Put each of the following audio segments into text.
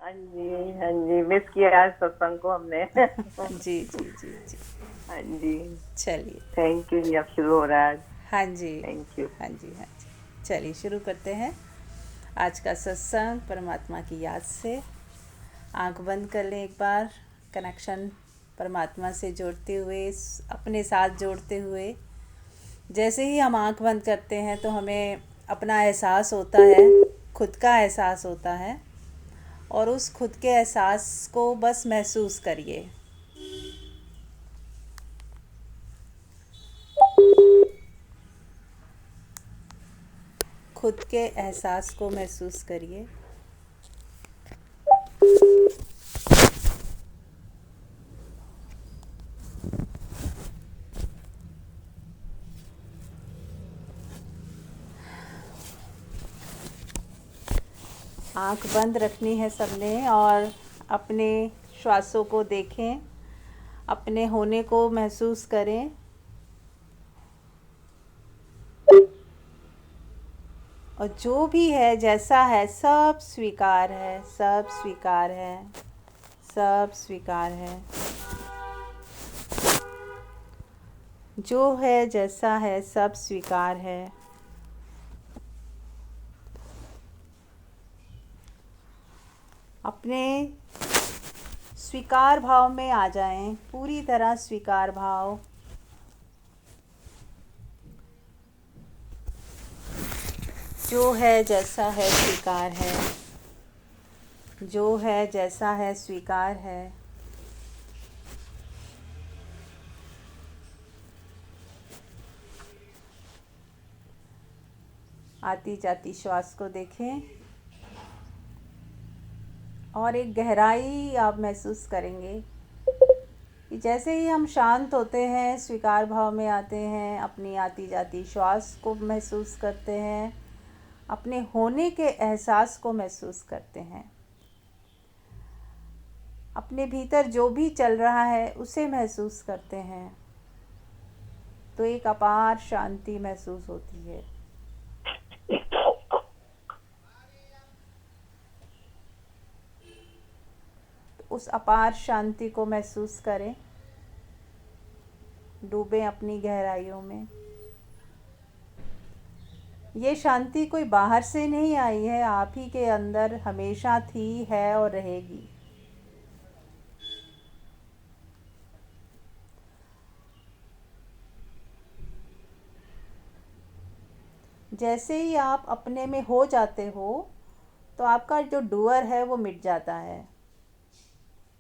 हाँ जी, हाँ जी, मिस किया आज सत्संग को हमने। जी जी जी जी। हाँ जी। चलिए। थैंक यू जी, अब शुरू हो रहा है आज। हाँ जी। Thank you. हाँ जी हाँ जी। चलिए शुरू करते हैं आज का सत्संग परमात्मा की याद से। आंख बंद कर लें एक बार। कनेक्शन परमात्मा से जोड़ते हुए, अपने साथ जोड़ते हुए। जैसे ही हम आंख बंद करते हैं तो हमें अपना एहसास होता है, खुद का एहसास होता है। और उस खुद के एहसास को बस महसूस करिए। खुद के एहसास को महसूस करिए। आंख बंद रखनी है सबने और अपने श्वासों को देखें, अपने होने को महसूस करें। और जो भी है जैसा है सब स्वीकार है, सब स्वीकार है, सब स्वीकार है। जो है जैसा है सब स्वीकार है। अपने स्वीकार भाव में आ जाएं, पूरी तरह स्वीकार भाव। जो है जैसा है स्वीकार है। जो है जैसा है स्वीकार है। आती जाती श्वास को देखें और एक गहराई आप महसूस करेंगे कि जैसे ही हम शांत होते हैं, स्वीकार भाव में आते हैं, अपनी आती जाती श्वास को महसूस करते हैं, अपने होने के एहसास को महसूस करते हैं, अपने भीतर जो भी चल रहा है उसे महसूस करते हैं, तो एक अपार शांति महसूस होती है। तो उस अपार शांति को महसूस करें, डूबें अपनी गहराइयों में। ये शांति कोई बाहर से नहीं आई है, आप ही के अंदर हमेशा थी, है और रहेगी। जैसे ही आप अपने में हो जाते हो तो आपका जो डूअर है वो मिट जाता है।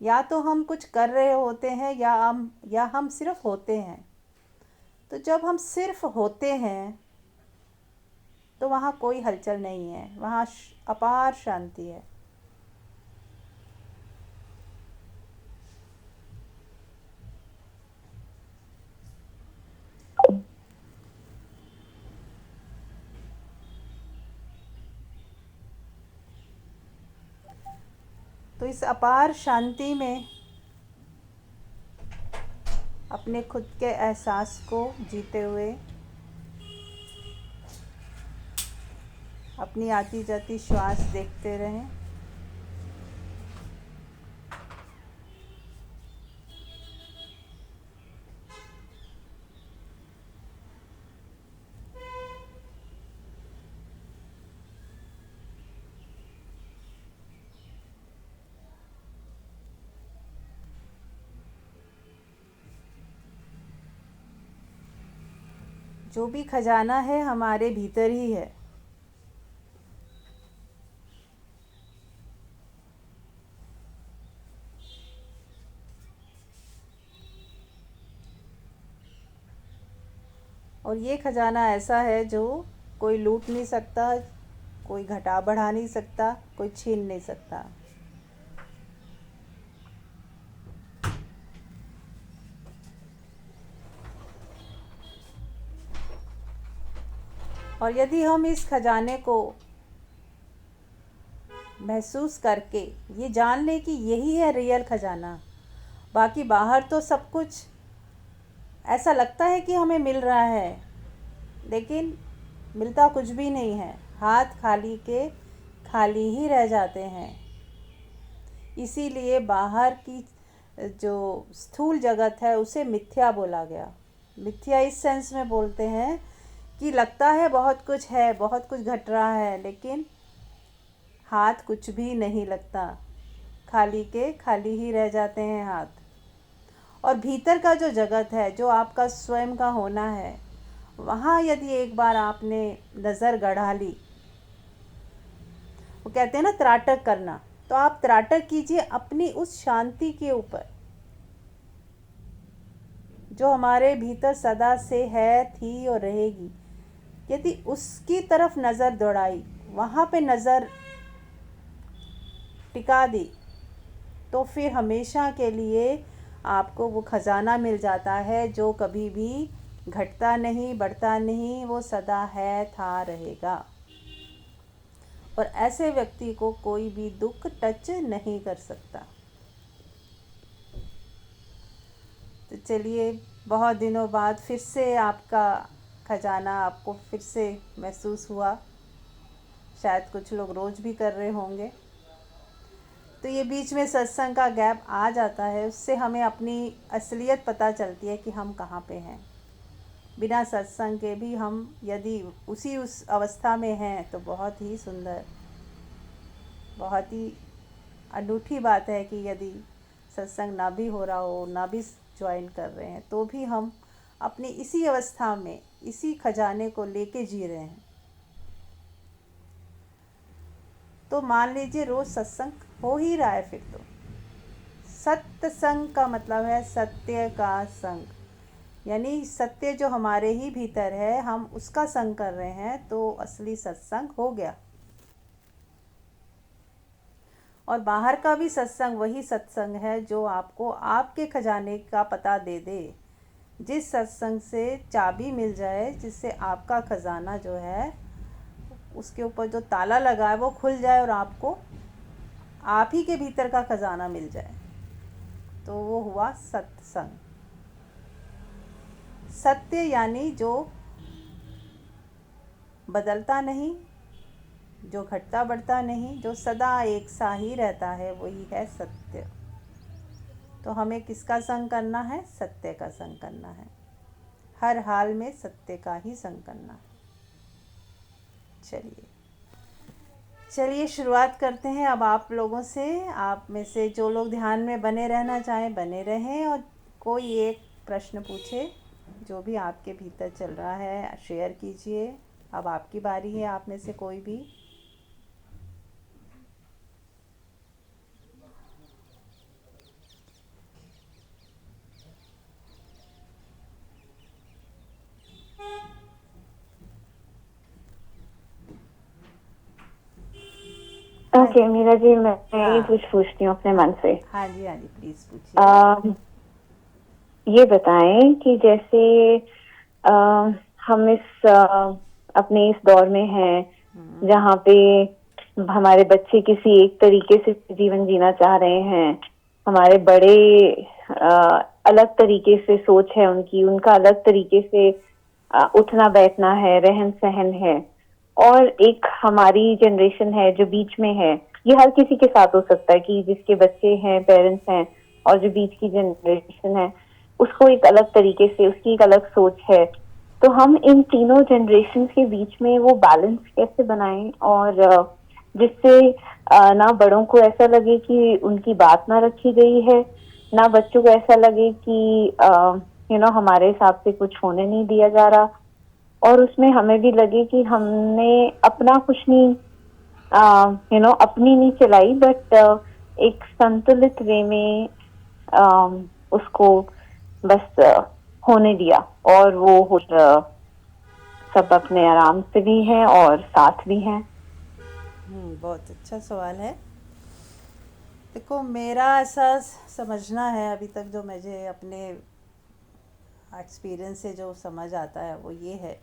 या तो हम कुछ कर रहे होते हैं या हम सिर्फ होते हैं। तो जब हम सिर्फ होते हैं तो वहाँ कोई हलचल नहीं है, वहाँ अपार शांति है। तो इस अपार शांति में अपने खुद के एहसास को जीते हुए, अपनी आती जाती श्वास देखते रहें। जो भी खजाना है हमारे भीतर ही है। और ये खजाना ऐसा है जो कोई लूट नहीं सकता, कोई घटा बढ़ा नहीं सकता, कोई छीन नहीं सकता। और यदि हम इस खजाने को महसूस करके ये जान लें कि यही है रियल खजाना, बाकी बाहर तो सब कुछ ऐसा लगता है कि हमें मिल रहा है, लेकिन मिलता कुछ भी नहीं है। हाथ खाली के खाली ही रह जाते हैं। इसीलिए बाहर की जो स्थूल जगत है उसे मिथ्या बोला गया। मिथ्या इस सेंस में बोलते हैं कि लगता है बहुत कुछ है, बहुत कुछ घट रहा है, लेकिन हाथ कुछ भी नहीं लगता, खाली के खाली ही रह जाते हैं हाथ। और भीतर का जो जगत है, जो आपका स्वयं का होना है, वहाँ यदि एक बार आपने नज़र गड़ा ली, वो कहते हैं ना त्राटक करना, तो आप त्राटक कीजिए अपनी उस शांति के ऊपर जो हमारे भीतर सदा से है, थी और रहेगी। यदि उसकी तरफ नज़र दौड़ाई, वहाँ पे नज़र टिका दी, तो फिर हमेशा के लिए आपको वो खजाना मिल जाता है जो कभी भी घटता नहीं, बढ़ता नहीं, वो सदा है, था, रहेगा। और ऐसे व्यक्ति को कोई भी दुख टच नहीं कर सकता। तो चलिए, बहुत दिनों बाद फिर से आपका खजाना आपको फिर से महसूस हुआ। शायद कुछ लोग रोज़ भी कर रहे होंगे। तो ये बीच में सत्संग का गैप आ जाता है, उससे हमें अपनी असलियत पता चलती है कि हम कहाँ पे हैं। बिना सत्संग के भी हम यदि उस अवस्था में हैं तो बहुत ही सुंदर, बहुत ही अनूठी बात है कि यदि सत्संग ना भी हो रहा हो, ना भी ज्वाइन कर रहे हैं, तो भी हम अपनी इसी अवस्था में इसी खजाने को लेके जी रहे हैं। तो मान लीजिए रोज़ सत्संग हो ही रहा है, फिर तो सत्संग का मतलब है सत्य का संग, यानी सत्य जो हमारे ही भीतर है, हम उसका संग कर रहे हैं, तो असली सत्संग हो गया। और बाहर का भी सत्संग वही सत्संग है जो आपको आपके खजाने का पता दे दे। जिस सत्संग से चाबी मिल जाए, जिससे आपका खजाना जो है, उसके ऊपर जो ताला लगा है वो खुल जाए और आपको आप ही के भीतर का खजाना मिल जाए, तो वो हुआ सत्संग। सत्य यानी जो बदलता नहीं, जो घटता बढ़ता नहीं, जो सदा एक सा ही रहता है, वही है सत्य। तो हमें किसका संग करना है? सत्य का संग करना है। हर हाल में सत्य का ही संग करना है। चलिए शुरुआत करते हैं अब आप लोगों से। आप में से जो लोग ध्यान में बने रहना चाहें बने रहें, और कोई एक प्रश्न पूछे, जो भी आपके भीतर चल रहा है शेयर कीजिए। अब आपकी बारी है, आप में से कोई भी। ओके मीरा जी, मैं हाँ। ये कुछ पूछती हूँ अपने मन से। हाँ जी प्लीज पूछिए। ये बताएं कि जैसे हम अपने इस दौर में हैं जहाँ पे हमारे बच्चे किसी एक तरीके से जीवन जीना चाह रहे हैं, हमारे बड़े अलग तरीके से सोच है उनकी, उनका अलग तरीके से उठना बैठना है, रहन सहन है, और एक हमारी जनरेशन है जो बीच में है। ये हर किसी के साथ हो सकता है कि जिसके बच्चे हैं, पेरेंट्स हैं, और जो बीच की जनरेशन है उसको एक अलग तरीके से, उसकी एक अलग सोच है। तो हम इन तीनों जनरेशन के बीच में वो बैलेंस कैसे बनाएं, और जिससे ना बड़ों को ऐसा लगे कि उनकी बात ना रखी गई है, ना बच्चों को ऐसा लगे कि हमारे हिसाब से कुछ होने नहीं दिया जा रहा, और उसमें हमें भी लगे कि हमने अपना कुछ नहीं अपनी नहीं चलाई, बट एक संतुलित वे में उसको बस होने दिया, और वो सब अपने आराम से भी हैं और साथ भी हैं। बहुत अच्छा सवाल है। देखो, मेरा ऐसा समझना है, अभी तक जो मुझे अपने एक्सपीरियंस से जो समझ आता है वो ये है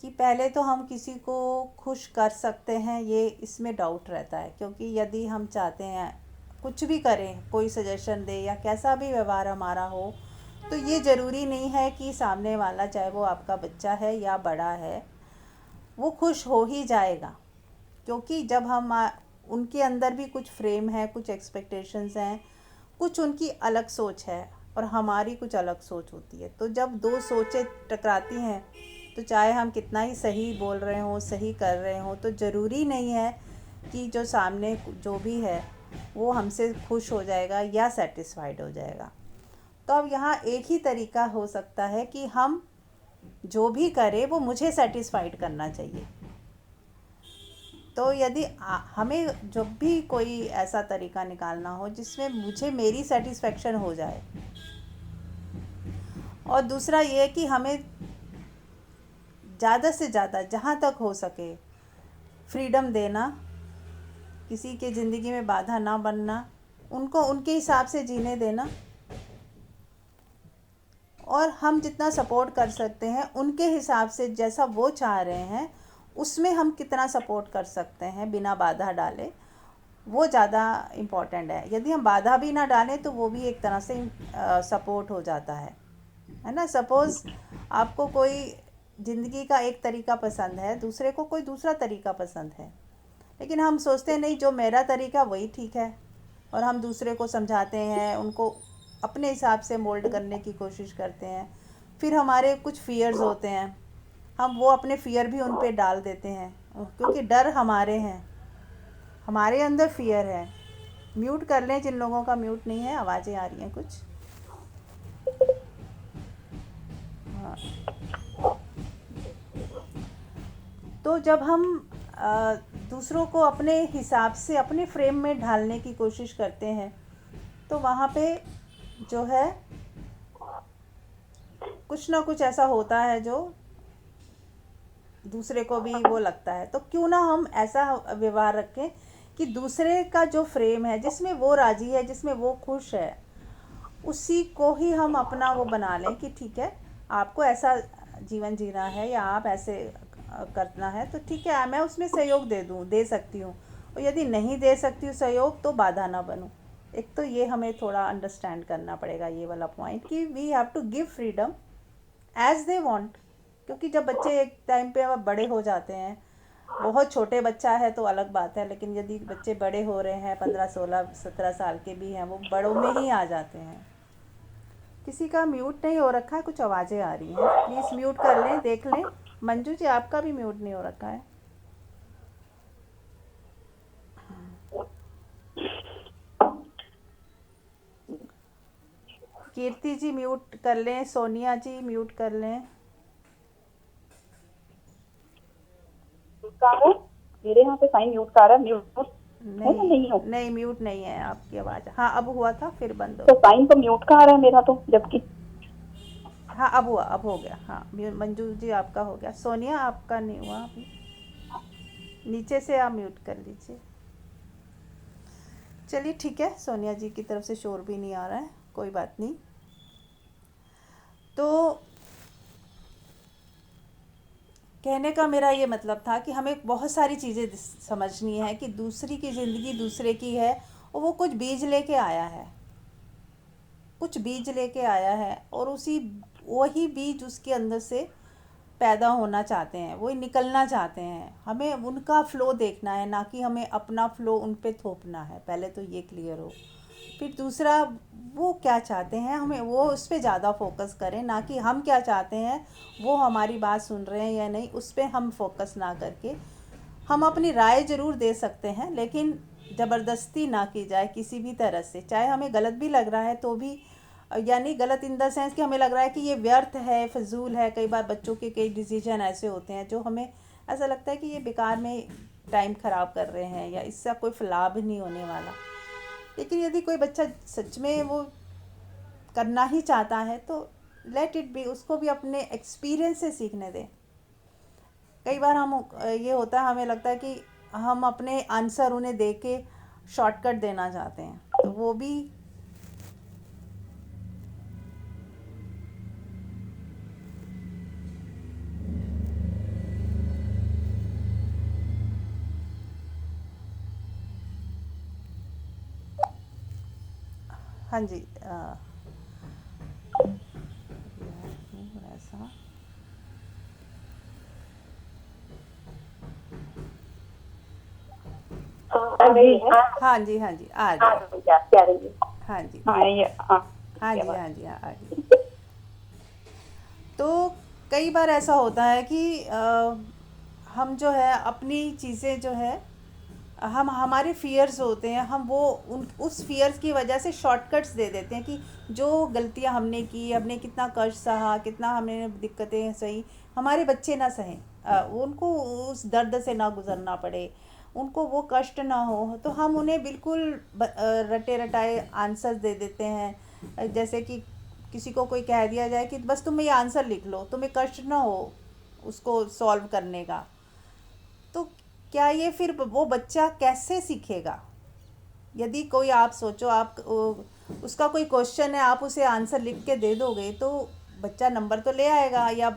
कि पहले तो हम किसी को खुश कर सकते हैं, ये इसमें डाउट रहता है। क्योंकि यदि हम चाहते हैं कुछ भी करें, कोई सजेशन दे या कैसा भी व्यवहार हमारा हो, तो ये ज़रूरी नहीं है कि सामने वाला, चाहे वो आपका बच्चा है या बड़ा है, वो खुश हो ही जाएगा। क्योंकि जब हम उनके अंदर भी कुछ फ्रेम है, कुछ एक्सपेक्टेशंस हैं, कुछ उनकी अलग सोच है और हमारी कुछ अलग सोच होती है। तो जब दो सोचें टकराती हैं तो चाहे हम कितना ही सही बोल रहे हों, सही कर रहे हों, तो ज़रूरी नहीं है कि जो सामने जो भी है वो हमसे खुश हो जाएगा या सेटिस्फाइड हो जाएगा। तो अब यहाँ एक ही तरीका हो सकता है कि हम जो भी करें वो मुझे सेटिस्फाइड करना चाहिए। तो यदि हमें जब भी कोई ऐसा तरीका निकालना हो जिसमें मुझे मेरी सेटिस्फेक्शन हो जाए, और दूसरा ये कि हमें ज़्यादा से ज़्यादा जहाँ तक हो सके फ्रीडम देना, किसी के ज़िंदगी में बाधा ना बनना, उनको उनके हिसाब से जीने देना, और हम जितना सपोर्ट कर सकते हैं उनके हिसाब से जैसा वो चाह रहे हैं उसमें हम कितना सपोर्ट कर सकते हैं बिना बाधा डाले, वो ज़्यादा इम्पॉर्टेंट है। यदि हम बाधा भी ना डालें तो वो भी एक तरह से सपोर्ट हो जाता है ना। सपोज़ आपको कोई ज़िंदगी का एक तरीका पसंद है, दूसरे को कोई दूसरा तरीका पसंद है, लेकिन हम सोचते हैं नहीं जो मेरा तरीका वही ठीक है, और हम दूसरे को समझाते हैं, उनको अपने हिसाब से मोल्ड करने की कोशिश करते हैं। फिर हमारे कुछ फ़ियर्स होते हैं, हम वो अपने फ़ियर भी उन पे डाल देते हैं, क्योंकि डर हमारे हैं, हमारे अंदर फ़ियर है। म्यूट कर लें जिन लोगों का म्यूट नहीं है, आवाज़ें आ रही हैं कुछ। हाँ, तो जब हम दूसरों को अपने हिसाब से अपने फ्रेम में ढालने की कोशिश करते हैं तो वहाँ पे जो है कुछ ना कुछ ऐसा होता है जो दूसरे को भी वो लगता है। तो क्यों ना हम ऐसा व्यवहार रखें कि दूसरे का जो फ्रेम है, जिसमें वो राज़ी है, जिसमें वो खुश है, उसी को ही हम अपना वो बना लें कि ठीक है, आपको ऐसा जीवन जीना है या आप ऐसे करना है तो ठीक है, मैं उसमें सहयोग दे सकती हूँ, और यदि नहीं दे सकती हूँ सहयोग तो बाधा ना बनूँ। एक तो ये हमें थोड़ा अंडरस्टैंड करना पड़ेगा ये वाला पॉइंट कि we have to give freedom as they want. क्योंकि जब बच्चे एक टाइम पे अब बड़े हो जाते हैं, बहुत छोटे बच्चा है तो अलग बात है, लेकिन यदि बच्चे बड़े हो रहे हैं, 15 16 17 साल के भी हैं, वो बड़ों में ही आ जाते हैं। किसी का म्यूट नहीं हो रखा है, कुछ आवाज़ें आ रही हैं, प्लीज़ म्यूट कर लें, देख लें। मंजू जी आपका भी म्यूट नहीं हो रखा है। कीर्ति जी म्यूट कर लें, सोनिया जी म्यूट कर लें। मेरे यहाँ पे साइन म्यूट का रहा है, म्यूट है या नहीं हो? नहीं म्यूट नहीं है आपकी आवाज़। हाँ अब हुआ था, फिर बंद हो तो साइन तो म्यूट का आ रहा है मेरा तो, जबकि हाँ अब हुआ, अब हो गया। हाँ मंजू जी आपका हो गया, सोनिया आपका नहीं हुआ अभी, नीचे से आप म्यूट कर लीजिए। चलिए ठीक है, सोनिया जी की तरफ से शोर भी नहीं आ रहा है, कोई बात नहीं। तो कहने का मेरा ये मतलब था कि हमें बहुत सारी चीज़ें समझनी है कि दूसरी की ज़िंदगी दूसरे की है, और वो कुछ बीज लेके आया है, कुछ बीज लेके आया है, और वही बीज उसके अंदर से पैदा होना चाहते हैं, वही निकलना चाहते हैं। हमें उनका फ़्लो देखना है, ना कि हमें अपना फ़्लो उन पे थोपना है, पहले तो ये क्लियर हो। फिर दूसरा, वो क्या चाहते हैं हमें वो उस पर ज़्यादा फोकस करें, ना कि हम क्या चाहते हैं, वो हमारी बात सुन रहे हैं या नहीं, उस पर हम फोकस ना करके हम अपनी राय ज़रूर दे सकते हैं, लेकिन ज़बरदस्ती ना की जाए किसी भी तरह से। चाहे हमें गलत भी लग रहा है तो भी, यानी गलत इन द सेंस कि हमें लग रहा है कि ये व्यर्थ है, फजूल है। कई बार बच्चों के कई डिसीजन ऐसे होते हैं जो हमें ऐसा लगता है कि ये बेकार में टाइम ख़राब कर रहे हैं या इससे कोई लाभ नहीं होने वाला। लेकिन यदि कोई बच्चा सच में वो करना ही चाहता है तो लेट इट बी, उसको भी अपने एक्सपीरियंस से सीखने दें। कई बार हम ये होता है, हमें लगता है कि हम अपने आंसर उन्हें दे के शॉर्टकट देना चाहते हैं, तो वो भी हाँ जी ऐसा हाँ जी हाँ जी, हाँ जी, आ रही है। क्या रही है? हाँ जी, हाँ ये हाँ जी, हाँ जी, हाँ, आ रही है। तो कई बार ऐसा होता है कि हम जो है अपनी चीज़ें जो है, हम हमारे फियर्स होते हैं, हम वो उन उस फियर्स की वजह से शॉर्टकट्स दे देते हैं कि जो गलतियां हमने की, हमने कितना कष्ट सहा, कितना हमने दिक्कतें सही, हमारे बच्चे ना सहें, उनको उस दर्द से ना गुजरना पड़े, उनको वो कष्ट ना हो, तो हम उन्हें बिल्कुल रटे रटाए आंसर दे देते हैं। जैसे कि किसी को कोई कह दिया जाए कि बस तुम ये आंसर लिख लो, तुम्हें कष्ट ना हो उसको सॉल्व करने का, तो क्या ये फिर वो बच्चा कैसे सीखेगा? यदि कोई, आप सोचो, आप उसका कोई क्वेश्चन है, आप उसे आंसर लिख के दे दोगे तो बच्चा नंबर तो ले आएगा, या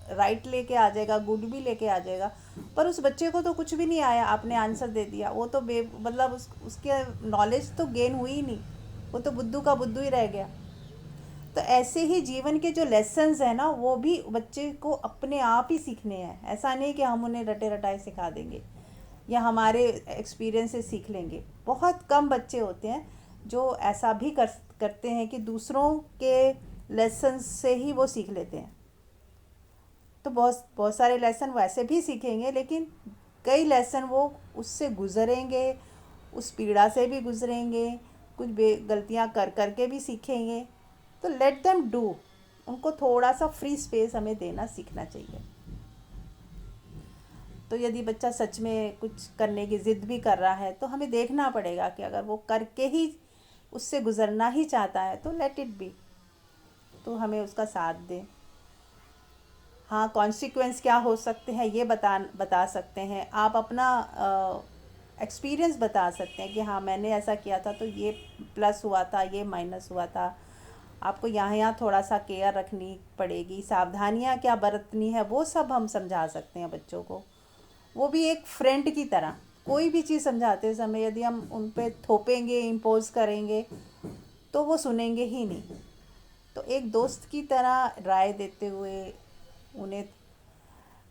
राइट लेके आ जाएगा, गुड भी लेके आ जाएगा, पर उस बच्चे को तो कुछ भी नहीं आया, आपने आंसर दे दिया, वो तो मतलब उसके नॉलेज तो गेन हुई ही नहीं, वो तो बुद्धू का बुद्धू ही रह गया। तो ऐसे ही जीवन के जो लेसन्स हैं ना, वो भी बच्चे को अपने आप ही सीखने हैं। ऐसा नहीं कि हम उन्हें रटे रटाए सिखा देंगे या हमारे एक्सपीरियंस से सीख लेंगे। बहुत कम बच्चे होते हैं जो ऐसा भी करते हैं कि दूसरों के लेसन्स से ही वो सीख लेते हैं। तो बहुत बहुत सारे लेसन वैसे भी सीखेंगे, लेकिन कई लेसन वो उससे गुजरेंगे, उस पीड़ा से भी गुजरेंगे, कुछ गलतियाँ कर करके भी सीखेंगे। तो लेट देम डू, उनको थोड़ा सा फ्री स्पेस हमें देना सीखना चाहिए। तो यदि बच्चा सच में कुछ करने की ज़िद भी कर रहा है तो हमें देखना पड़ेगा कि अगर वो करके ही उससे गुज़रना ही चाहता है तो लेट इट बी, तो हमें उसका साथ दें। हाँ, कॉन्सिक्वेंस क्या हो सकते हैं ये बता सकते हैं, आप अपना एक्सपीरियंस बता सकते हैं कि हाँ मैंने ऐसा किया था तो ये प्लस हुआ था, ये माइनस हुआ था, आपको यहाँ यहाँ थोड़ा सा केयर रखनी पड़ेगी, सावधानियाँ क्या बरतनी है, वो सब हम समझा सकते हैं बच्चों को। वो भी एक फ्रेंड की तरह, कोई भी चीज़ समझाते समय यदि हम उन पे थोपेंगे, इम्पोज करेंगे, तो वो सुनेंगे ही नहीं। तो एक दोस्त की तरह राय देते हुए, उन्हें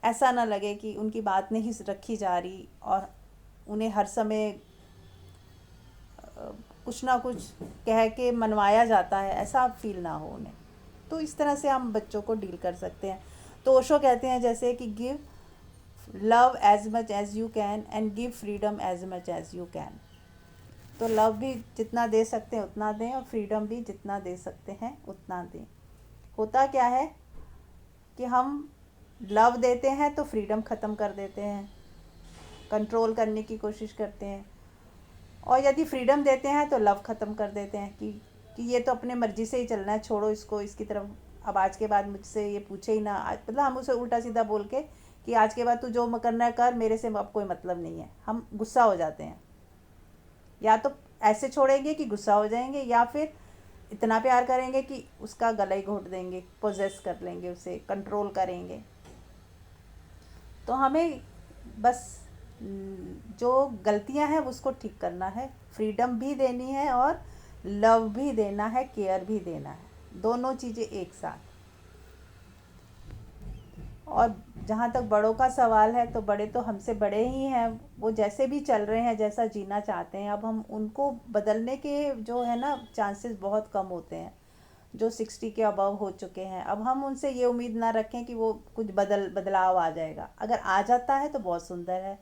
ऐसा ना लगे कि उनकी बात नहीं रखी जा रही और उन्हें हर समय कुछ ना कुछ कह के मनवाया जाता है, ऐसा फील ना हो उन्हें। तो इस तरह से हम बच्चों को डील कर सकते हैं। तो ओशो कहते हैं जैसे कि give love as much as you can and give freedom as much as you can. तो लव भी जितना दे सकते हैं उतना दें, और फ्रीडम भी जितना दे सकते हैं उतना दें। होता क्या है कि हम लव देते हैं तो फ्रीडम ख़त्म कर देते हैं, कंट्रोल करने की कोशिश करते हैं, और यदि फ्रीडम देते हैं तो लव ख़त्म कर देते हैं कि ये तो अपने मर्ज़ी से ही चलना है, छोड़ो इसको, इसकी तरफ अब आज के बाद मुझसे ये पूछे ही ना। मतलब हम उसे उल्टा सीधा बोल के कि आज के बाद तू जो करना है कर, मेरे से अब कोई मतलब नहीं है, हम गुस्सा हो जाते हैं। या तो ऐसे छोड़ेंगे कि गुस्सा हो जाएंगे, या फिर इतना प्यार करेंगे कि उसका गला ही घोट देंगे, पोजेस कर लेंगे, उसे कंट्रोल करेंगे। तो हमें बस जो गलतियां हैं उसको ठीक करना है, फ्रीडम भी देनी है और लव भी देना है, केयर भी देना है, दोनों चीज़ें एक साथ। और जहाँ तक बड़ों का सवाल है, तो बड़े तो हमसे बड़े ही हैं, वो जैसे भी चल रहे हैं, जैसा जीना चाहते हैं, अब हम उनको बदलने के जो है ना चांसेस बहुत कम होते हैं। जो 60 के अबव हो चुके हैं, अब हम उनसे ये उम्मीद ना रखें कि वो कुछ बदलाव आ जाएगा। अगर आ जाता है तो बहुत सुंदर है,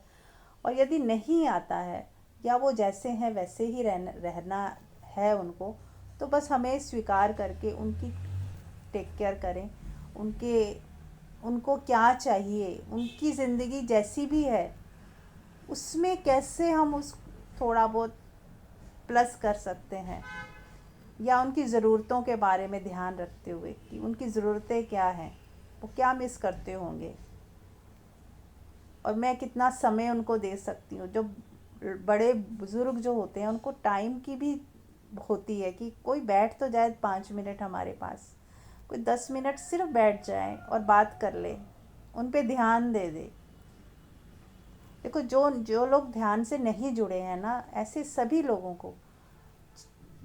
और यदि नहीं आता है या वो जैसे हैं वैसे ही रहना है उनको, तो बस हमें स्वीकार करके उनकी टेक केयर करें। उनको क्या चाहिए, उनकी ज़िंदगी जैसी भी है उसमें कैसे हम उस थोड़ा बहुत प्लस कर सकते हैं, या उनकी ज़रूरतों के बारे में ध्यान रखते हुए कि उनकी ज़रूरतें क्या हैं, वो क्या मिस करते होंगे, और मैं कितना समय उनको दे सकती हूँ। जो बड़े बुज़ुर्ग जो होते हैं उनको टाइम की भी होती है कि कोई बैठ तो जाए 5 मिनट हमारे पास, कोई 10 मिनट सिर्फ बैठ जाए और बात कर ले, उन पे ध्यान दे दे। देखो, जो जो लोग ध्यान से नहीं जुड़े हैं ना, ऐसे सभी लोगों को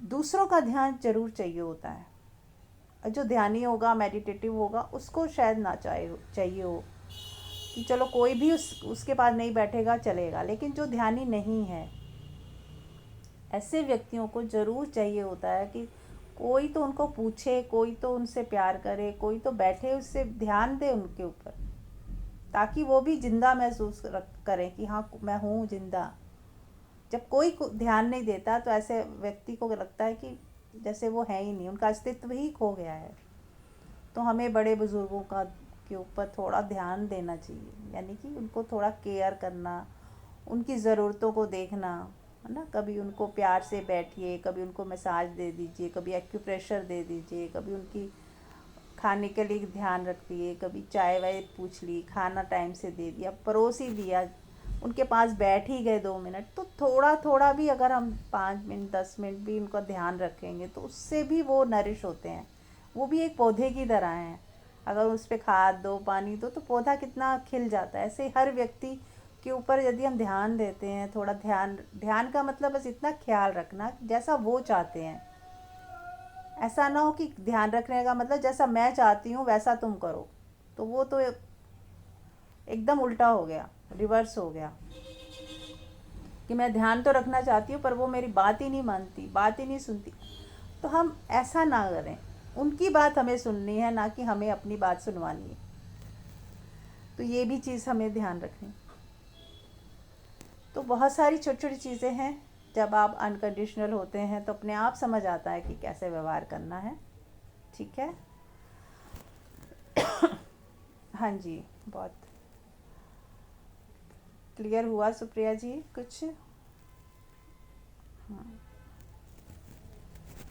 दूसरों का ध्यान जरूर चाहिए होता है। जो ध्यानी होगा, मेडिटेटिव होगा, उसको शायद ना चाहिए हो कि चलो कोई भी उसके पास नहीं बैठेगा चलेगा, लेकिन जो ध्यानी नहीं है ऐसे व्यक्तियों को ज़रूर चाहिए होता है कि कोई तो उनको पूछे, कोई तो उनसे प्यार करे, कोई तो बैठे उससे ध्यान दे उनके ऊपर, ताकि वो भी जिंदा महसूस करें कि हाँ मैं हूँ जिंदा। जब कोई ध्यान नहीं देता तो ऐसे व्यक्ति को लगता है कि जैसे वो है ही नहीं, उनका अस्तित्व ही खो गया है। तो हमें बड़े बुज़ुर्गों का के ऊपर थोड़ा ध्यान देना चाहिए, यानी कि उनको थोड़ा केयर करना, उनकी ज़रूरतों को देखना, है ना। कभी उनको प्यार से बैठिए, कभी उनको मसाज दे दीजिए, कभी एक्यूप्रेशर दे दीजिए, कभी उनकी खाने के लिए ध्यान रखिए, कभी चाय वाय पूछ ली, खाना टाइम से दे दिया, परोस ही दिया, उनके पास बैठ ही गए 2 मिनट, तो थोड़ा थोड़ा भी अगर हम 5 मिनट 10 मिनट भी उनका ध्यान रखेंगे तो उससे भी वो नरिश होते हैं। वो भी एक पौधे की तरह हैं, अगर उस पर खाद दो, पानी दो, तो पौधा कितना खिल जाता है। ऐसे हर व्यक्ति के ऊपर यदि हम ध्यान देते हैं, थोड़ा ध्यान का मतलब बस इतना ख्याल रखना जैसा वो चाहते हैं। ऐसा ना हो कि ध्यान रखने का मतलब जैसा मैं चाहती हूँ वैसा तुम करो, तो वो तो एकदम उल्टा हो गया, रिवर्स हो गया कि मैं ध्यान तो रखना चाहती हूँ पर वो मेरी बात ही नहीं मानती, बात ही नहीं सुनती। तो हम ऐसा ना करें, उनकी बात हमें सुननी है, ना कि हमें अपनी बात सुनवानी है। तो ये भी चीज़ हमें ध्यान रखनी। तो बहुत सारी छोटी छोटी चीज़ें हैं, जब आप अनकंडीशनल होते हैं तो अपने आप समझ आता है कि कैसे व्यवहार करना है। ठीक है। हाँ जी, बहुत क्लियर हुआ सुप्रिया जी कुछ?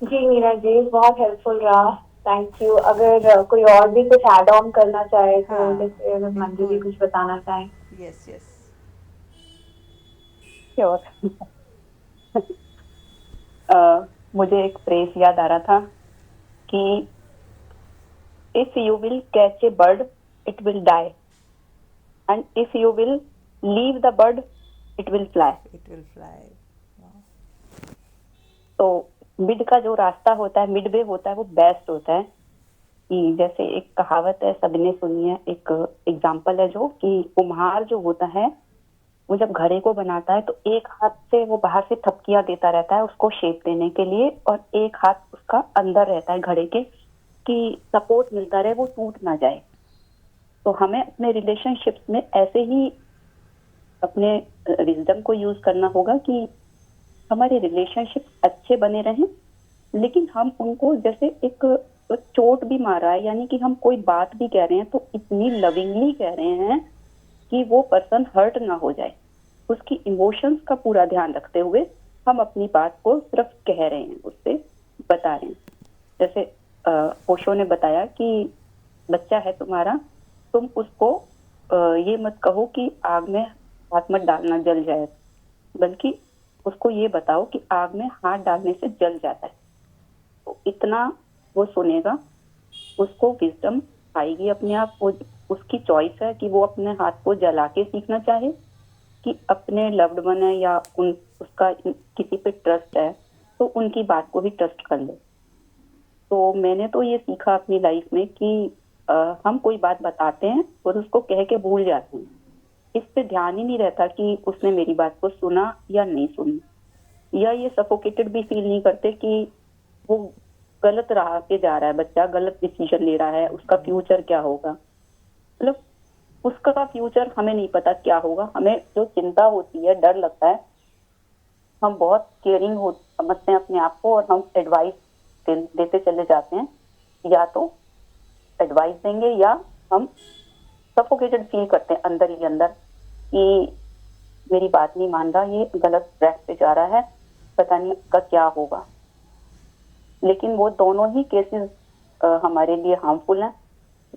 जी मीरा जी, बहुत हेल्पफुल रहा, थैंक यू। अगर कोई और भी कुछ ऐड ऑन करना चाहे तो हाँ जैसे अगर मंजू जी बिल्कुल, कुछ बताना चाहें। Yes yes. श्योर। मुझे एक फ्रेज याद आ रहा था कि if you will catch a bird it will die and if you will leave the bird it will fly. It will fly. तो मिड का जो रास्ता होता है, मिड वे होता है, वो बेस्ट होता है। कि जैसे एक कहावत है, सबने सुनी है, एक एग्जाम्पल है जो कि कुम्हार जो होता है वो जब घड़े को बनाता है तो एक हाथ से वो बाहर से थपकियां देता रहता है उसको शेप देने के लिए, और एक हाथ उसका अंदर रहता है घड़े के कि सपोर्ट मिलता रहे, वो टूट ना जाए। तो हमें अपने रिलेशनशिप्स में ऐसे ही अपने विजडम को यूज करना होगा कि हमारे रिलेशनशिप अच्छे बने रहें, लेकिन हम उनको जैसे एक चोट भी मारा है, यानी कि हम कोई बात भी कह रहे हैं तो इतनी लविंगली कह रहे हैं कि वो पर्सन हर्ट ना हो जाए। उसकी इमोशंस का पूरा ध्यान रखते हुए हम अपनी बात को सिर्फ कह रहे हैं, उससे बता रहे हैं। जैसे ओशो ने बताया कि बच्चा है तुम्हारा, तुम उसको ये मत कहो कि आग में हाथ मत डालना जल जाए, बल्कि उसको ये बताओ कि आग में हाथ डालने से जल जाता है। तो इतना वो सुनेगा, उसको विजडम आएगी अपने आप। वो उसकी चॉइस है कि वो अपने हाथ को जला के सीखना चाहे कि अपने लव्ड वन है या उसका किसी पे ट्रस्ट है तो उनकी बात को भी ट्रस्ट कर ले। तो मैंने तो ये सीखा अपनी लाइफ में कि हम कोई बात बताते हैं और उसको कह के भूल जाते हैं, इस पे ध्यान ही नहीं रहता कि उसने मेरी बात को सुना या नहीं सुनी, या ये सफोकेटेड भी फील नहीं करते कि वो गलत राह पे जा रहा है, बच्चा गलत डिसीजन ले रहा है, उसका फ्यूचर क्या होगा। मतलब उसका फ्यूचर हमें नहीं पता क्या होगा, हमें जो चिंता होती है, डर लगता है, हम बहुत केयरिंग हो समझते हैं अपने आप को और हम एडवाइस देते चले जाते हैं, या तो एडवाइस देंगे या हम सफोकेटेड फील करते हैं अंदर ही अंदर कि मेरी बात नहीं मान रहा, ये गलत ट्रैक पे जा रहा है, पता नहीं इसका क्या होगा। लेकिन वो दोनों ही केसेस हमारे लिए हार्मफुल हैं।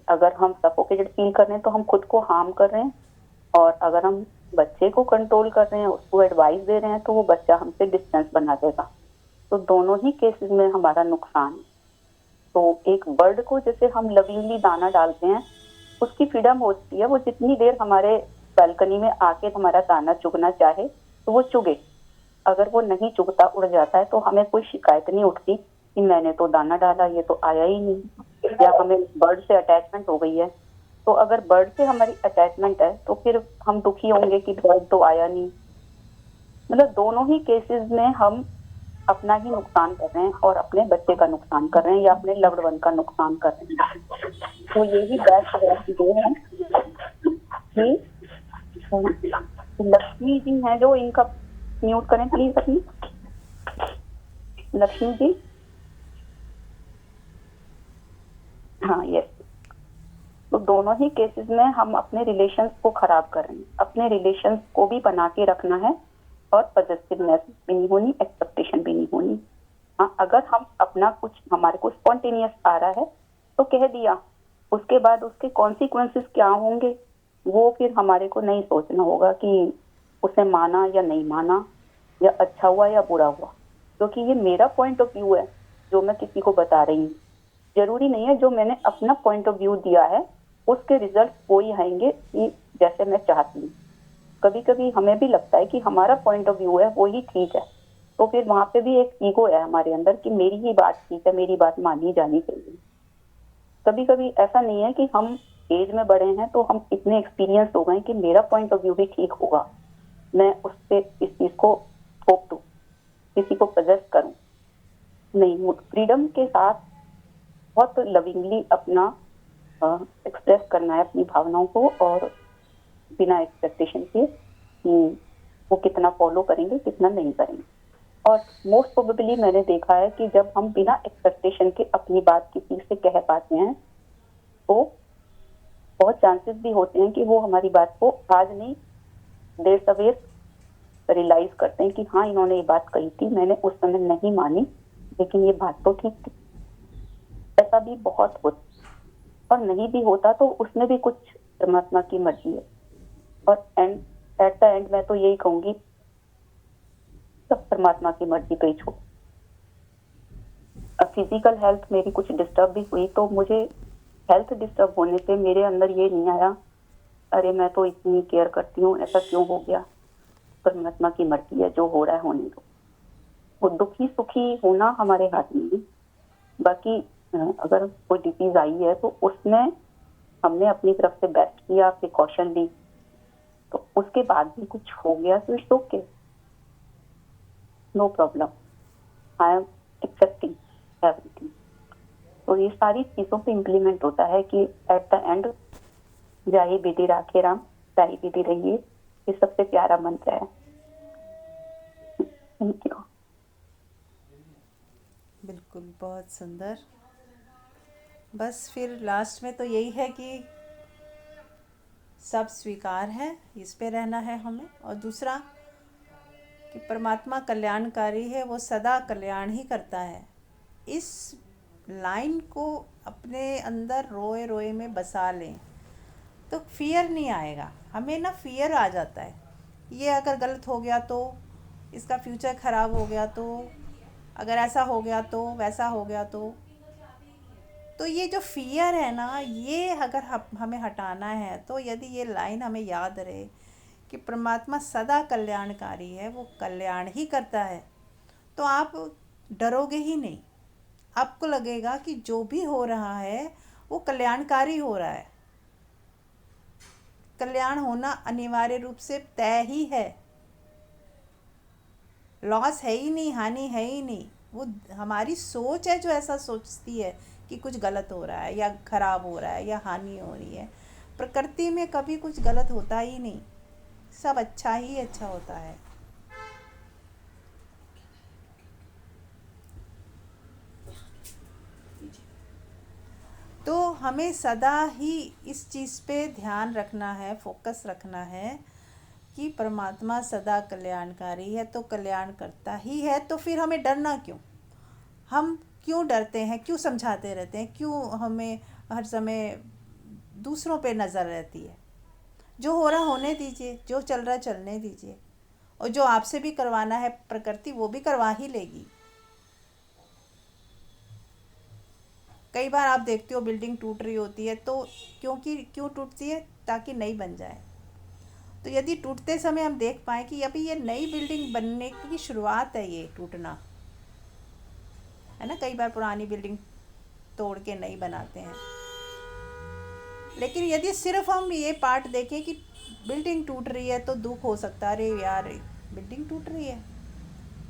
अगर हम सफोकेटेड फील कर रहे हैं तो हम खुद को हार्म कर रहे हैं, और अगर हम बच्चे को कंट्रोल कर रहे हैं, उसको एडवाइस दे रहे हैं, तो वो बच्चा हमसे डिस्टेंस बना देगा। तो दोनों ही केसेस में हमारा नुकसान है। तो एक बर्ड को जैसे हम लविंगली दाना डालते हैं, उसकी फ्रीडम होती है, वो जितनी देर हमारे बालकनी में आके हमारा दाना चुगना चाहे तो वो चुगे। अगर वो नहीं चुगता, उड़ जाता है, तो हमें कोई शिकायत नहीं उठती कि मैंने तो दाना डाला, ये तो आया ही नहीं, या हमें बर्ड से अटैचमेंट हो गई है। तो अगर बर्ड से हमारी अटैचमेंट है तो फिर हम दुखी होंगे कि बर्ड तो आया नहीं। मतलब दोनों ही केसेस में हम अपना ही नुकसान कर रहे हैं और अपने बच्चे का नुकसान कर रहे हैं या अपने लव्ड वन का नुकसान कर रहे हैं। तो यही बेस्ट वे है कि लक्ष्मी जी हैं जो इनका म्यूट करें प्लीज अपनी। लक्ष्मी जी, हाँ यस। तो दोनों ही केसेस में हम अपने रिलेशंस को खराब कर रहे हैं। अपने रिलेशंस को भी बना के रखना है और पॉजिटिवनेस भी नहीं होनी, एक्सपेक्टेशन भी नहीं होनी। हाँ, अगर हम अपना कुछ हमारे को स्पॉन्टेनियस आ रहा है तो कह दिया, उसके बाद उसके कॉन्सिक्वेंसेस क्या होंगे वो फिर हमारे को नहीं सोचना होगा कि उसने माना या नहीं माना, या अच्छा हुआ या बुरा हुआ, क्योंकि ये मेरा पॉइंट ऑफ व्यू है जो मैं किसी को बता रही हूँ। जरूरी नहीं है जो मैंने अपना पॉइंट ऑफ व्यू दिया है उसके रिजल्ट वही आएंगे कि जैसे मैं चाहती हूँ। कभी कभी हमें भी लगता है कि हमारा पॉइंट ऑफ व्यू है वो ही ठीक है, तो फिर वहां पे भी एक ईगो है हमारे अंदर कि मेरी ही बात ठीक है, मेरी बात मानी जानी चाहिए। कभी कभी ऐसा नहीं है कि हम एज में बड़े हैं तो हम इतने एक्सपीरियंस हो गए कि मेरा पॉइंट ऑफ व्यू भी ठीक होगा, मैं उससे इस चीज को थोप दूं, किसी को पजेस करूं। नहीं, फ्रीडम के साथ बहुत लविंगली अपना एक्सप्रेस करना है अपनी भावनाओं को, और बिना एक्सपेक्टेशन के कि वो कितना फॉलो करेंगे कितना नहीं करेंगे। और मोस्ट प्रोबेबली मैंने देखा है कि जब हम बिना एक्सपेक्टेशन के अपनी बात किसी से कह पाते हैं तो बहुत चांसेस भी होते हैं कि वो हमारी बात को आज नहीं देर सवेर रियलाइज करते हैं कि हाँ इन्होंने ये बात कही थी, मैंने उस समय नहीं मानी, लेकिन ये बात तो ठीक थी। ऐसा भी बहुत होता, और नहीं भी होता तो उसमें भी कुछ परमात्मा की मर्जी है। और एट द एंड मैं तो यही कहूंगी सब परमात्मा की मर्जी पे ही छोड़। फिजिकल हेल्थ मेरी कुछ डिस्टर्ब भी हुई तो मुझे हेल्थ डिस्टर्ब होने से मेरे अंदर ये नहीं आया अरे मैं तो इतनी केयर करती हूँ ऐसा क्यों हो गया, परमात्मा की मर्जी है, जो हो रहा है होने दो। वो दुखी सुखी होना हमारे हाथ में है। बाकी अगर कोई डिसीज आई है तो उसमें हमने अपनी तरफ से बेस्ट किया, प्रिकॉशन ली, तो उसके बाद भी कुछ हो गया तो it's okay, no problem, I am accepting everything. तो ये सारी चीजों पे इम्प्लीमेंट होता है कि एट द एंड जाई विधि राखे राम, जाई विधि रहिए, ये सबसे प्यारा मंत्र है। Thank you. बिल्कुल, बहुत सुंदर। बस फिर लास्ट में तो यही है कि सब स्वीकार है, इस पे रहना है हमें। और दूसरा कि परमात्मा कल्याणकारी है, वो सदा कल्याण ही करता है। इस लाइन को अपने अंदर रोए रोए में बसा लें तो फियर नहीं आएगा। हमें ना फियर आ जाता है, ये अगर गलत हो गया तो, इसका फ्यूचर ख़राब हो गया तो, अगर ऐसा हो गया तो, वैसा हो गया तो ये जो फियर है ना, ये अगर हमें हटाना है तो यदि ये लाइन हमें याद रहे कि परमात्मा सदा कल्याणकारी है, वो कल्याण ही करता है, तो आप डरोगे ही नहीं। आपको लगेगा कि जो भी हो रहा है वो कल्याणकारी हो रहा है। कल्याण होना अनिवार्य रूप से तय ही है, लॉस है ही नहीं, हानि है ही नहीं। वो हमारी सोच है जो ऐसा सोचती है कि कुछ गलत हो रहा है या खराब हो रहा है या हानि हो रही है। प्रकृति में कभी कुछ गलत होता ही नहीं, सब अच्छा ही अच्छा होता है। तो हमें सदा ही इस चीज़ पे ध्यान रखना है, फोकस रखना है कि परमात्मा सदा कल्याणकारी है, तो कल्याण करता ही है। तो फिर हमें डरना क्यों? हम क्यों डरते हैं, क्यों समझाते रहते हैं, क्यों हमें हर समय दूसरों पे नज़र रहती है? जो हो रहा होने दीजिए, जो चल रहा चलने दीजिए, और जो आपसे भी करवाना है प्रकृति वो भी करवा ही लेगी। कई बार आप देखते हो बिल्डिंग टूट रही होती है तो क्यों टूटती है? ताकि नई बन जाए। तो यदि टूटते समय हम देख पाएँ कि अभी ये नई बिल्डिंग बनने की शुरुआत है, ये टूटना है ना। कई बार पुरानी बिल्डिंग तोड़ के नई बनाते हैं, लेकिन यदि सिर्फ हम ये पार्ट देखें कि बिल्डिंग टूट रही है तो दुख हो सकता है, अरे यार बिल्डिंग टूट रही है,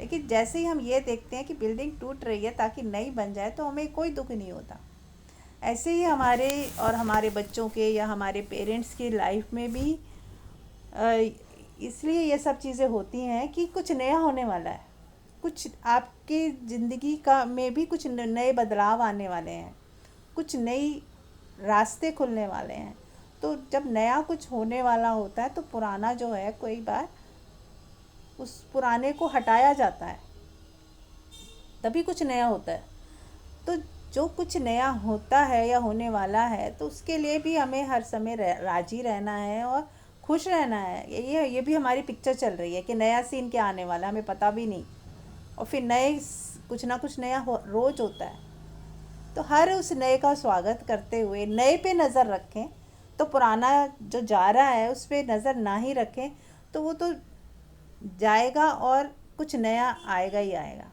लेकिन जैसे ही हम ये देखते हैं कि बिल्डिंग टूट रही है ताकि नई बन जाए, तो हमें कोई दुख नहीं होता। ऐसे ही हमारे और हमारे बच्चों के या हमारे पेरेंट्स की लाइफ में भी इसलिए ये सब चीज़ें होती हैं कि कुछ नया होने वाला है, कुछ आपकी ज़िंदगी का में भी कुछ नए बदलाव आने वाले हैं, कुछ नई रास्ते खुलने वाले हैं। तो जब नया कुछ होने वाला होता है तो पुराना जो है कई बार उस पुराने को हटाया जाता है, तभी कुछ नया होता है। तो जो कुछ नया होता है या होने वाला है तो उसके लिए भी हमें हर समय राजी रहना है और खुश रहना है। ये भी हमारी पिक्चर चल रही है कि नया सीन क्या आने वाला है, हमें पता भी नहीं, और फिर कुछ ना कुछ नया रोज़ होता है। तो हर उस नए का स्वागत करते हुए नए पे नज़र रखें, तो पुराना जो जा रहा है उस पे नज़र ना ही रखें तो वो तो जाएगा और कुछ नया आएगा ही आएगा।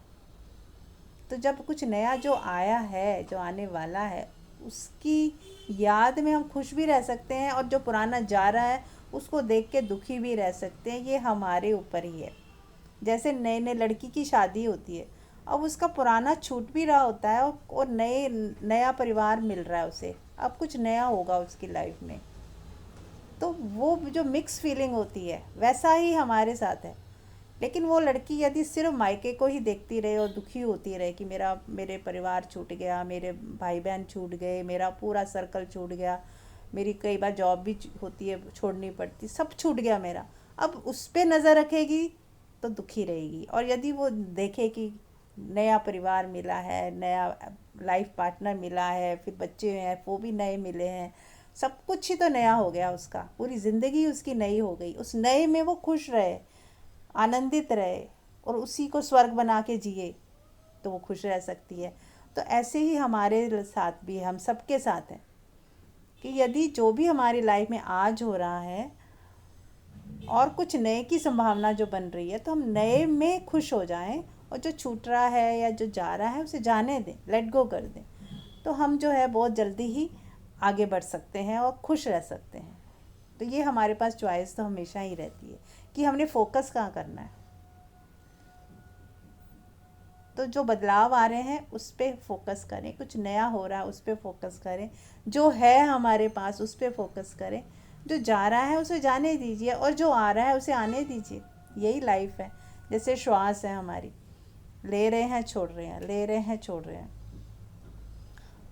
तो जब कुछ नया जो आया है, जो आने वाला है, उसकी याद में हम खुश भी रह सकते हैं, और जो पुराना जा रहा है उसको देख के दुखी भी रह सकते हैं। ये हमारे ऊपर ही है। जैसे नए नए लड़की की शादी होती है, अब उसका पुराना छूट भी रहा होता है और नया परिवार मिल रहा है उसे, अब कुछ नया होगा उसकी लाइफ में। तो वो जो मिक्स फीलिंग होती है वैसा ही हमारे साथ है। लेकिन वो लड़की यदि सिर्फ मायके को ही देखती रहे और दुखी होती रहे कि मेरे परिवार छूट गया, मेरे भाई बहन छूट गए, मेरा पूरा सर्कल छूट गया, मेरी कई बार जॉब भी होती है छोड़नी पड़ती, सब छूट गया मेरा, अब उस पर नज़र रखेगी तो दुखी रहेगी। और यदि वो देखे कि नया परिवार मिला है, नया लाइफ पार्टनर मिला है, फिर बच्चे हैं वो भी नए मिले हैं, सब कुछ ही तो नया हो गया उसका, पूरी ज़िंदगी उसकी नई हो गई, उस नए में वो खुश रहे, आनंदित रहे और उसी को स्वर्ग बना के जिए, तो वो खुश रह सकती है। तो ऐसे ही हमारे साथ भी, हम सबके साथ है कि यदि जो भी हमारी लाइफ में आज हो रहा है और कुछ नए की संभावना जो बन रही है, तो हम नए में खुश हो जाएं और जो छूट रहा है या जो जा रहा है उसे जाने दें, लेट गो कर दें। तो हम जो है बहुत जल्दी ही आगे बढ़ सकते हैं और खुश रह सकते हैं। तो ये हमारे पास चॉइस तो हमेशा ही रहती है कि हमने फोकस कहाँ करना है। तो जो बदलाव आ रहे हैं उस पर फोकस करें, कुछ नया हो रहा है उस पर फोकस करें, जो है हमारे पास उस पर फोकस करें, जो जा रहा है उसे जाने दीजिए और जो आ रहा है उसे आने दीजिए। यही लाइफ है। जैसे श्वास है हमारी, ले रहे हैं छोड़ रहे हैं, ले रहे हैं छोड़ रहे हैं,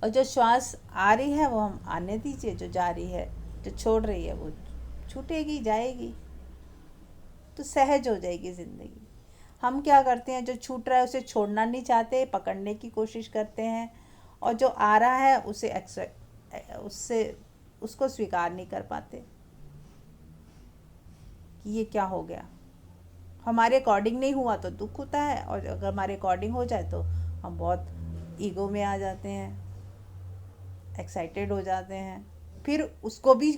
और जो श्वास आ रही है वो हम आने दीजिए, जो जा रही है, जो छोड़ रही है वो छूटेगी, जाएगी, तो सहज हो जाएगी ज़िंदगी। हम क्या करते हैं, जो छूट रहा है उसे छोड़ना नहीं चाहते, पकड़ने की कोशिश करते हैं, और जो आ रहा है उसको स्वीकार नहीं कर पाते कि ये क्या हो गया। हमारे अकॉर्डिंग नहीं हुआ तो दुख होता है, और अगर हमारे अकॉर्डिंग हो जाए तो हम बहुत ईगो में आ जाते हैं, एक्साइटेड हो जाते हैं, फिर उसको भी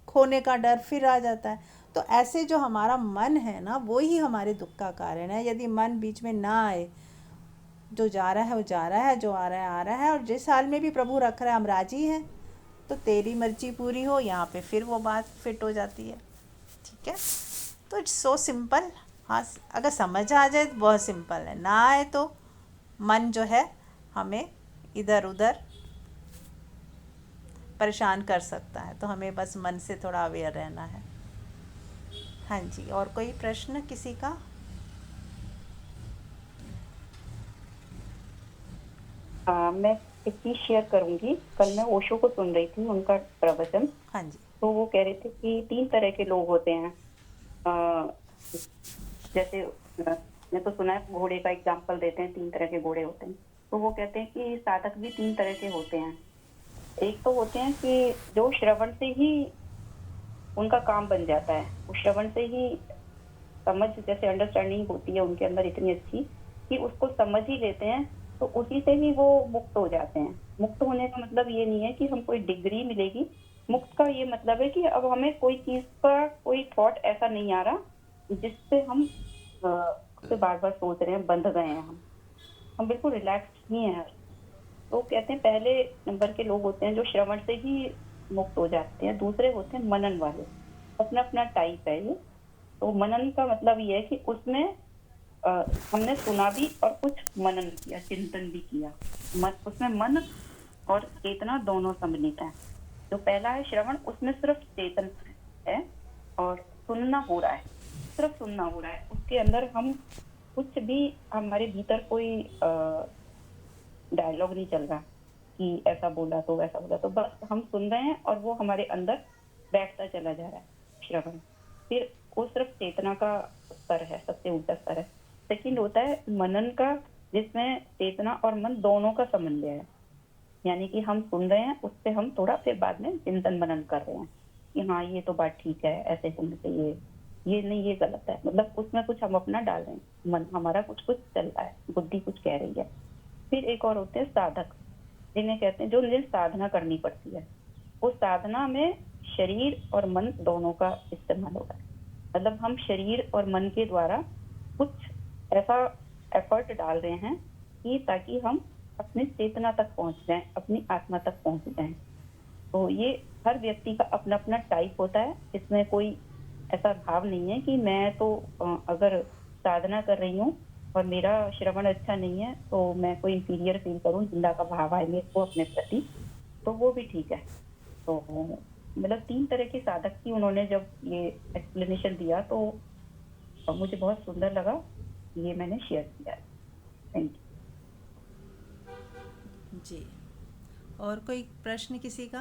खोने का डर फिर आ जाता है। तो ऐसे जो हमारा मन है ना, वो ही हमारे दुख का कारण है। यदि मन बीच में ना आए, जो जा रहा है वो जा रहा है, जो आ रहा है आ रहा है, और जिस हाल में भी प्रभु रख रहा है हम राजी हैं, तो तेरी मर्जी पूरी हो, यहाँ पे फिर वो बात फिट हो जाती है। ठीक है, तो इट्स सो सिंपल। हाँ, अगर समझ आ जाए तो बहुत सिंपल है, ना आए तो मन जो है हमें इधर उधर परेशान कर सकता है, तो हमें बस मन से थोड़ा अवेयर रहना है। हाँ जी, और कोई प्रश्न किसी का? मैं एक चीज शेयर करूंगी। कल मैं ओशो को सुन रही थी, उनका प्रवचन। हाँ जी। तो वो कह रहे थे कि 3 तरह के लोग होते हैं। जैसे मैं तो सुना है, घोड़े का एग्जाम्पल देते हैं, 3 तरह के घोड़े होते हैं। तो वो कहते हैं कि साधक भी 3 तरह के होते हैं। एक तो होते हैं कि जो श्रवण से ही उनका काम बन जाता है, वो श्रवण से ही समझ, जैसे अंडरस्टैंडिंग होती है उनके अंदर इतनी अच्छी कि उसको समझ ही लेते हैं, तो उसी से ही वो मुक्त हो जाते हैं। मुक्त होने का मतलब ये नहीं है कि हम कोई डिग्री मिलेगी। मुक्त का ये मतलब है कि अब हमें कोई चीज का कोई थॉट ऐसा नहीं आ रहा जिससे हम उसे बार बार सोच रहे हैं, बंध गए हैं, हम बिल्कुल रिलैक्स ही हैं। तो कहते हैं पहले नंबर के लोग होते हैं जो श्रवण से ही मुक्त हो जाते हैं। दूसरे होते हैं मनन वाले, अपना अपना टाइप है ये। तो मनन का मतलब ये है कि उसमें हमने सुना भी और कुछ मनन किया, चिंतन भी किया। उसमें मन और चेतना दोनों सम्मिलित है। जो पहला है श्रवण, उसमें सिर्फ चेतना है और सुनना हो रहा है, सिर्फ सुनना हो रहा है। उसके अंदर हम कुछ भी, हमारे भीतर कोई डायलॉग नहीं चल रहा कि ऐसा बोला तो वैसा बोला तो, बस हम सुन रहे हैं और वो हमारे अंदर बैठता चला जा रहा है, श्रवण। फिर वो सिर्फ चेतना का स्तर है, सबसे ऊंचा स्तर है। सेकंड होता है मनन का, जिसमें चेतना और मन दोनों का समन्वय है। यानी कि हम सुन रहे हैं, उससे हम थोड़ा फिर बाद में चिंतन मनन कर रहे हैं कि हाँ ये तो बात ठीक है, ऐसे होना चाहिए, ये नहीं ये गलत है। मतलब उसमें कुछ हम अपना डाल रहे हैं, मन हमारा कुछ कुछ चल रहा है, बुद्धि कुछ कह रही है। फिर एक और होते हैं साधक, जिन्हें कहते हैं जो जिन साधना करनी पड़ती है। उस साधना में शरीर और मन दोनों का इस्तेमाल होगा। मतलब हम शरीर और मन के द्वारा कुछ ऐसा एफर्ट डाल रहे हैं कि ताकि हम अपनी चेतना तक पहुंच जाएं, अपनी आत्मा तक पहुंच जाएं। तो ये हर व्यक्ति का अपना अपना टाइप होता है। इसमें कोई ऐसा भाव नहीं है कि मैं तो अगर साधना कर रही हूँ और मेरा श्रवण अच्छा नहीं है तो मैं कोई इंफीरियर फील करूँ, निंदा का भाव आए मेरे को अपने प्रति, तो वो भी ठीक है। तो मतलब 3 तरह के साधक की उन्होंने जब ये एक्सप्लेनेशन दिया तो मुझे बहुत सुंदर लगा, ये मैंने शेयर किया। थैंक यू जी। और कोई प्रश्न किसी का?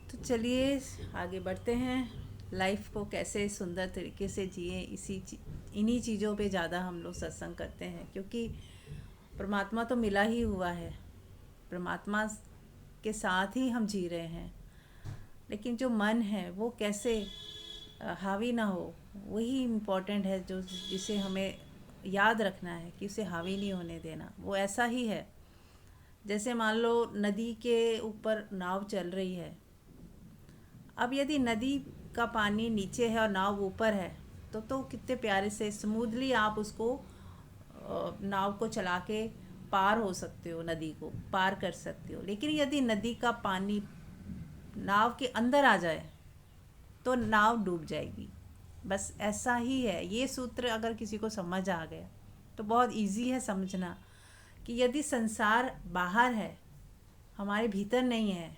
तो चलिए आगे बढ़ते हैं। लाइफ को कैसे सुंदर तरीके से जिए, इन्हीं चीज़ों पे ज़्यादा हम लोग सत्संग करते हैं, क्योंकि परमात्मा तो मिला ही हुआ है, परमात्मा के साथ ही हम जी रहे हैं। लेकिन जो मन है वो कैसे हावी ना हो, वही इम्पोर्टेंट है, जो जिसे हमें याद रखना है कि उसे हावी नहीं होने देना। वो ऐसा ही है जैसे मान लो नदी के ऊपर नाव चल रही है। अब यदि नदी का पानी नीचे है और नाव ऊपर है तो कितने प्यारे से स्मूथली आप उसको नाव को चला के पार हो सकते हो, नदी को पार कर सकते हो। लेकिन यदि नदी का पानी नाव के अंदर आ जाए तो नाव डूब जाएगी। बस ऐसा ही है। ये सूत्र अगर किसी को समझ आ गया तो बहुत इजी है समझना कि यदि संसार बाहर है, हमारे भीतर नहीं है,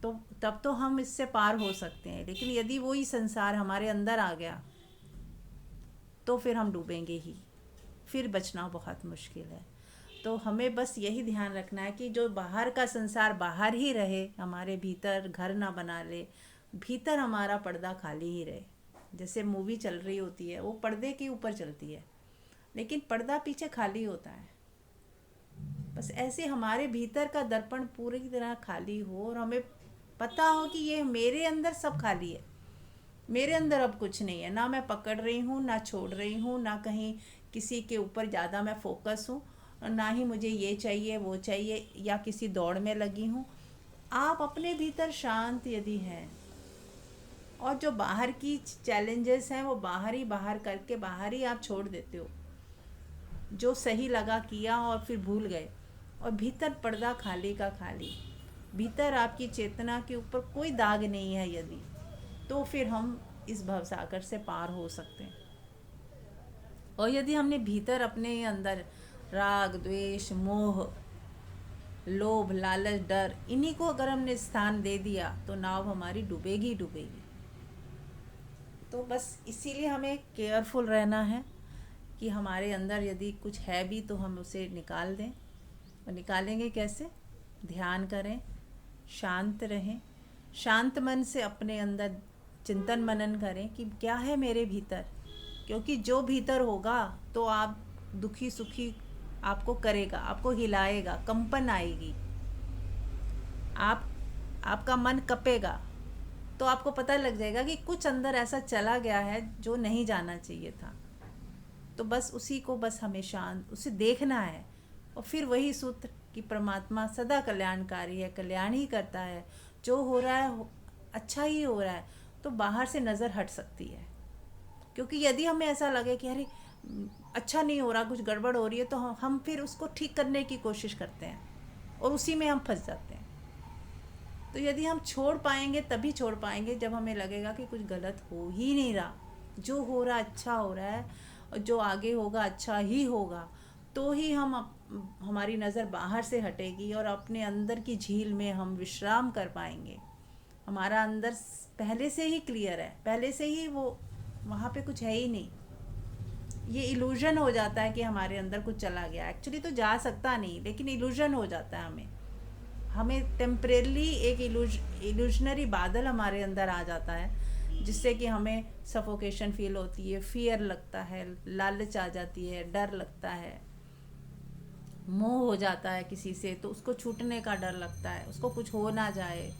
तो तब तो हम इससे पार हो सकते हैं। लेकिन यदि वही संसार हमारे अंदर आ गया तो फिर हम डूबेंगे ही, फिर बचना बहुत मुश्किल है। तो हमें बस यही ध्यान रखना है कि जो बाहर का संसार बाहर ही रहे, हमारे भीतर घर ना बना ले, भीतर हमारा पर्दा खाली ही रहे। जैसे मूवी चल रही होती है, वो पर्दे के ऊपर चलती है लेकिन पर्दा पीछे खाली होता है। बस ऐसे हमारे भीतर का दर्पण पूरी तरह खाली हो और हमें पता हो कि ये मेरे अंदर सब खाली है, मेरे अंदर अब कुछ नहीं है, ना मैं पकड़ रही हूँ, ना छोड़ रही हूँ, ना कहीं किसी के ऊपर ज़्यादा मैं फोकस हूँ, ना ही मुझे ये चाहिए वो चाहिए या किसी दौड़ में लगी हूँ। आप अपने भीतर शांत यदि हैं और जो बाहर की चैलेंजेस हैं वो बाहर करके बाहर ही आप छोड़ देते हो, जो सही लगा किया और फिर भूल गए, और भीतर पर्दा खाली का खाली, भीतर आपकी चेतना के ऊपर कोई दाग नहीं है यदि, तो फिर हम इस भवसागर से पार हो सकते हैं। और यदि हमने भीतर अपने अंदर राग, द्वेष, मोह, लोभ, लालच, डर, इन्हीं को अगर हमने स्थान दे दिया तो नाव हमारी डूबेगी डूबेगी। तो बस इसीलिए हमें केयरफुल रहना है कि हमारे अंदर यदि कुछ है भी तो हम उसे निकाल दें। और निकालेंगे कैसे? ध्यान करें, शांत रहें, शांत मन से अपने अंदर चिंतन मनन करें कि क्या है मेरे भीतर, क्योंकि जो भीतर होगा तो आप दुखी सुखी आपको करेगा, आपको हिलाएगा, कंपन आएगी, आपका मन कपेगा, तो आपको पता लग जाएगा कि कुछ अंदर ऐसा चला गया है जो नहीं जाना चाहिए था। तो बस उसी को बस हमें शांत उसे देखना है। और फिर वही सूत्र कि परमात्मा सदा कल्याणकारी है, कल्याण ही करता है, जो हो रहा है अच्छा ही हो रहा है, तो बाहर से नज़र हट सकती है। क्योंकि यदि हमें ऐसा लगे कि अरे अच्छा नहीं हो रहा, कुछ गड़बड़ हो रही है, तो हम फिर उसको ठीक करने की कोशिश करते हैं और उसी में हम फंस जाते हैं। तो यदि हम छोड़ पाएंगे तभी छोड़ पाएंगे जब हमें लगेगा कि कुछ गलत हो ही नहीं रहा, जो हो रहा अच्छा हो रहा है और जो आगे होगा अच्छा ही होगा, तो ही हमारी नज़र बाहर से हटेगी और अपने अंदर की झील में हम विश्राम कर पाएंगे। हमारा अंदर पहले से ही क्लियर है, पहले से ही वो वहाँ पे कुछ है ही नहीं। ये इल्यूजन हो जाता है कि हमारे अंदर कुछ चला गया, एक्चुअली तो जा सकता नहीं, लेकिन इल्यूजन हो जाता है। हमें टेम्परेली एक इल्यूजनरी बादल हमारे अंदर आ जाता है, जिससे कि हमें सफोकेशन फील होती है, फियर लगता है, लालच आ जाती है, डर लगता है, मोह हो जाता है किसी से तो उसको छूटने का डर लगता है, उसको कुछ हो ना जाए।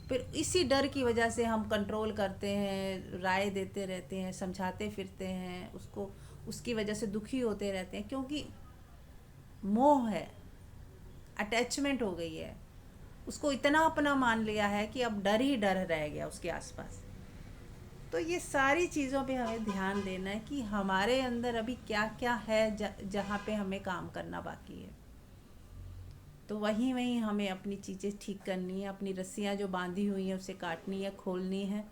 फिर इसी डर की वजह से हम कंट्रोल करते हैं, राय देते रहते हैं, समझाते फिरते हैं उसको, उसकी वजह से दुखी होते रहते हैं, क्योंकि मोह है, अटैचमेंट हो गई है, उसको इतना अपना मान लिया है कि अब डर ही डर रह गया उसके आसपास। तो ये सारी चीज़ों पे हमें ध्यान देना है कि हमारे अंदर अभी क्या क्या है जहाँ पे हमें काम करना बाकी है। तो वहीं वहीं हमें अपनी चीज़ें ठीक करनी है, अपनी रस्सियाँ जो बांधी हुई हैं उसे काटनी है, खोलनी है,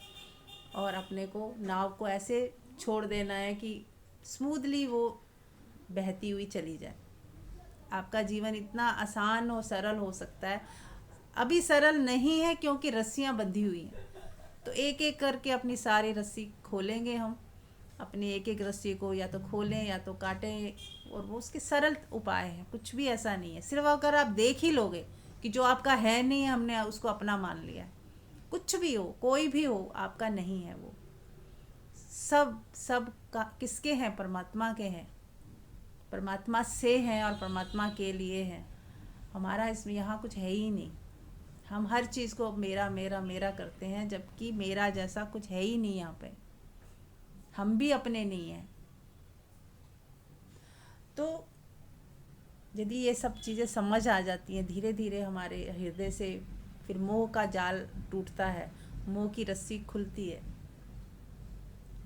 और अपने को नाव को ऐसे छोड़ देना है कि स्मूथली वो बहती हुई चली जाए। आपका जीवन इतना आसान और सरल हो सकता है। अभी सरल नहीं है क्योंकि रस्सियाँ बंधी हुई हैं, तो एक एक करके अपनी सारी रस्सी खोलेंगे हम, अपनी एक एक रस्सी को या तो खोलें या तो काटें, और वो उसके सरल उपाय हैं। कुछ भी ऐसा नहीं है, सिर्फ अगर आप देख ही लोगे कि जो आपका है नहीं, हमने उसको अपना मान लिया। कुछ भी हो, कोई भी हो, आपका नहीं है वो। सब का किसके हैं? परमात्मा के हैं, परमात्मा से हैं और परमात्मा के लिए हैं। हमारा इसमें यहाँ कुछ है ही नहीं। हम हर चीज़ को मेरा मेरा मेरा करते हैं, जबकि मेरा जैसा कुछ है ही नहीं यहाँ पे। हम भी अपने नहीं हैं। तो यदि ये सब चीज़ें समझ आ जाती हैं, धीरे धीरे हमारे हृदय से फिर मोह का जाल टूटता है, मोह की रस्सी खुलती है,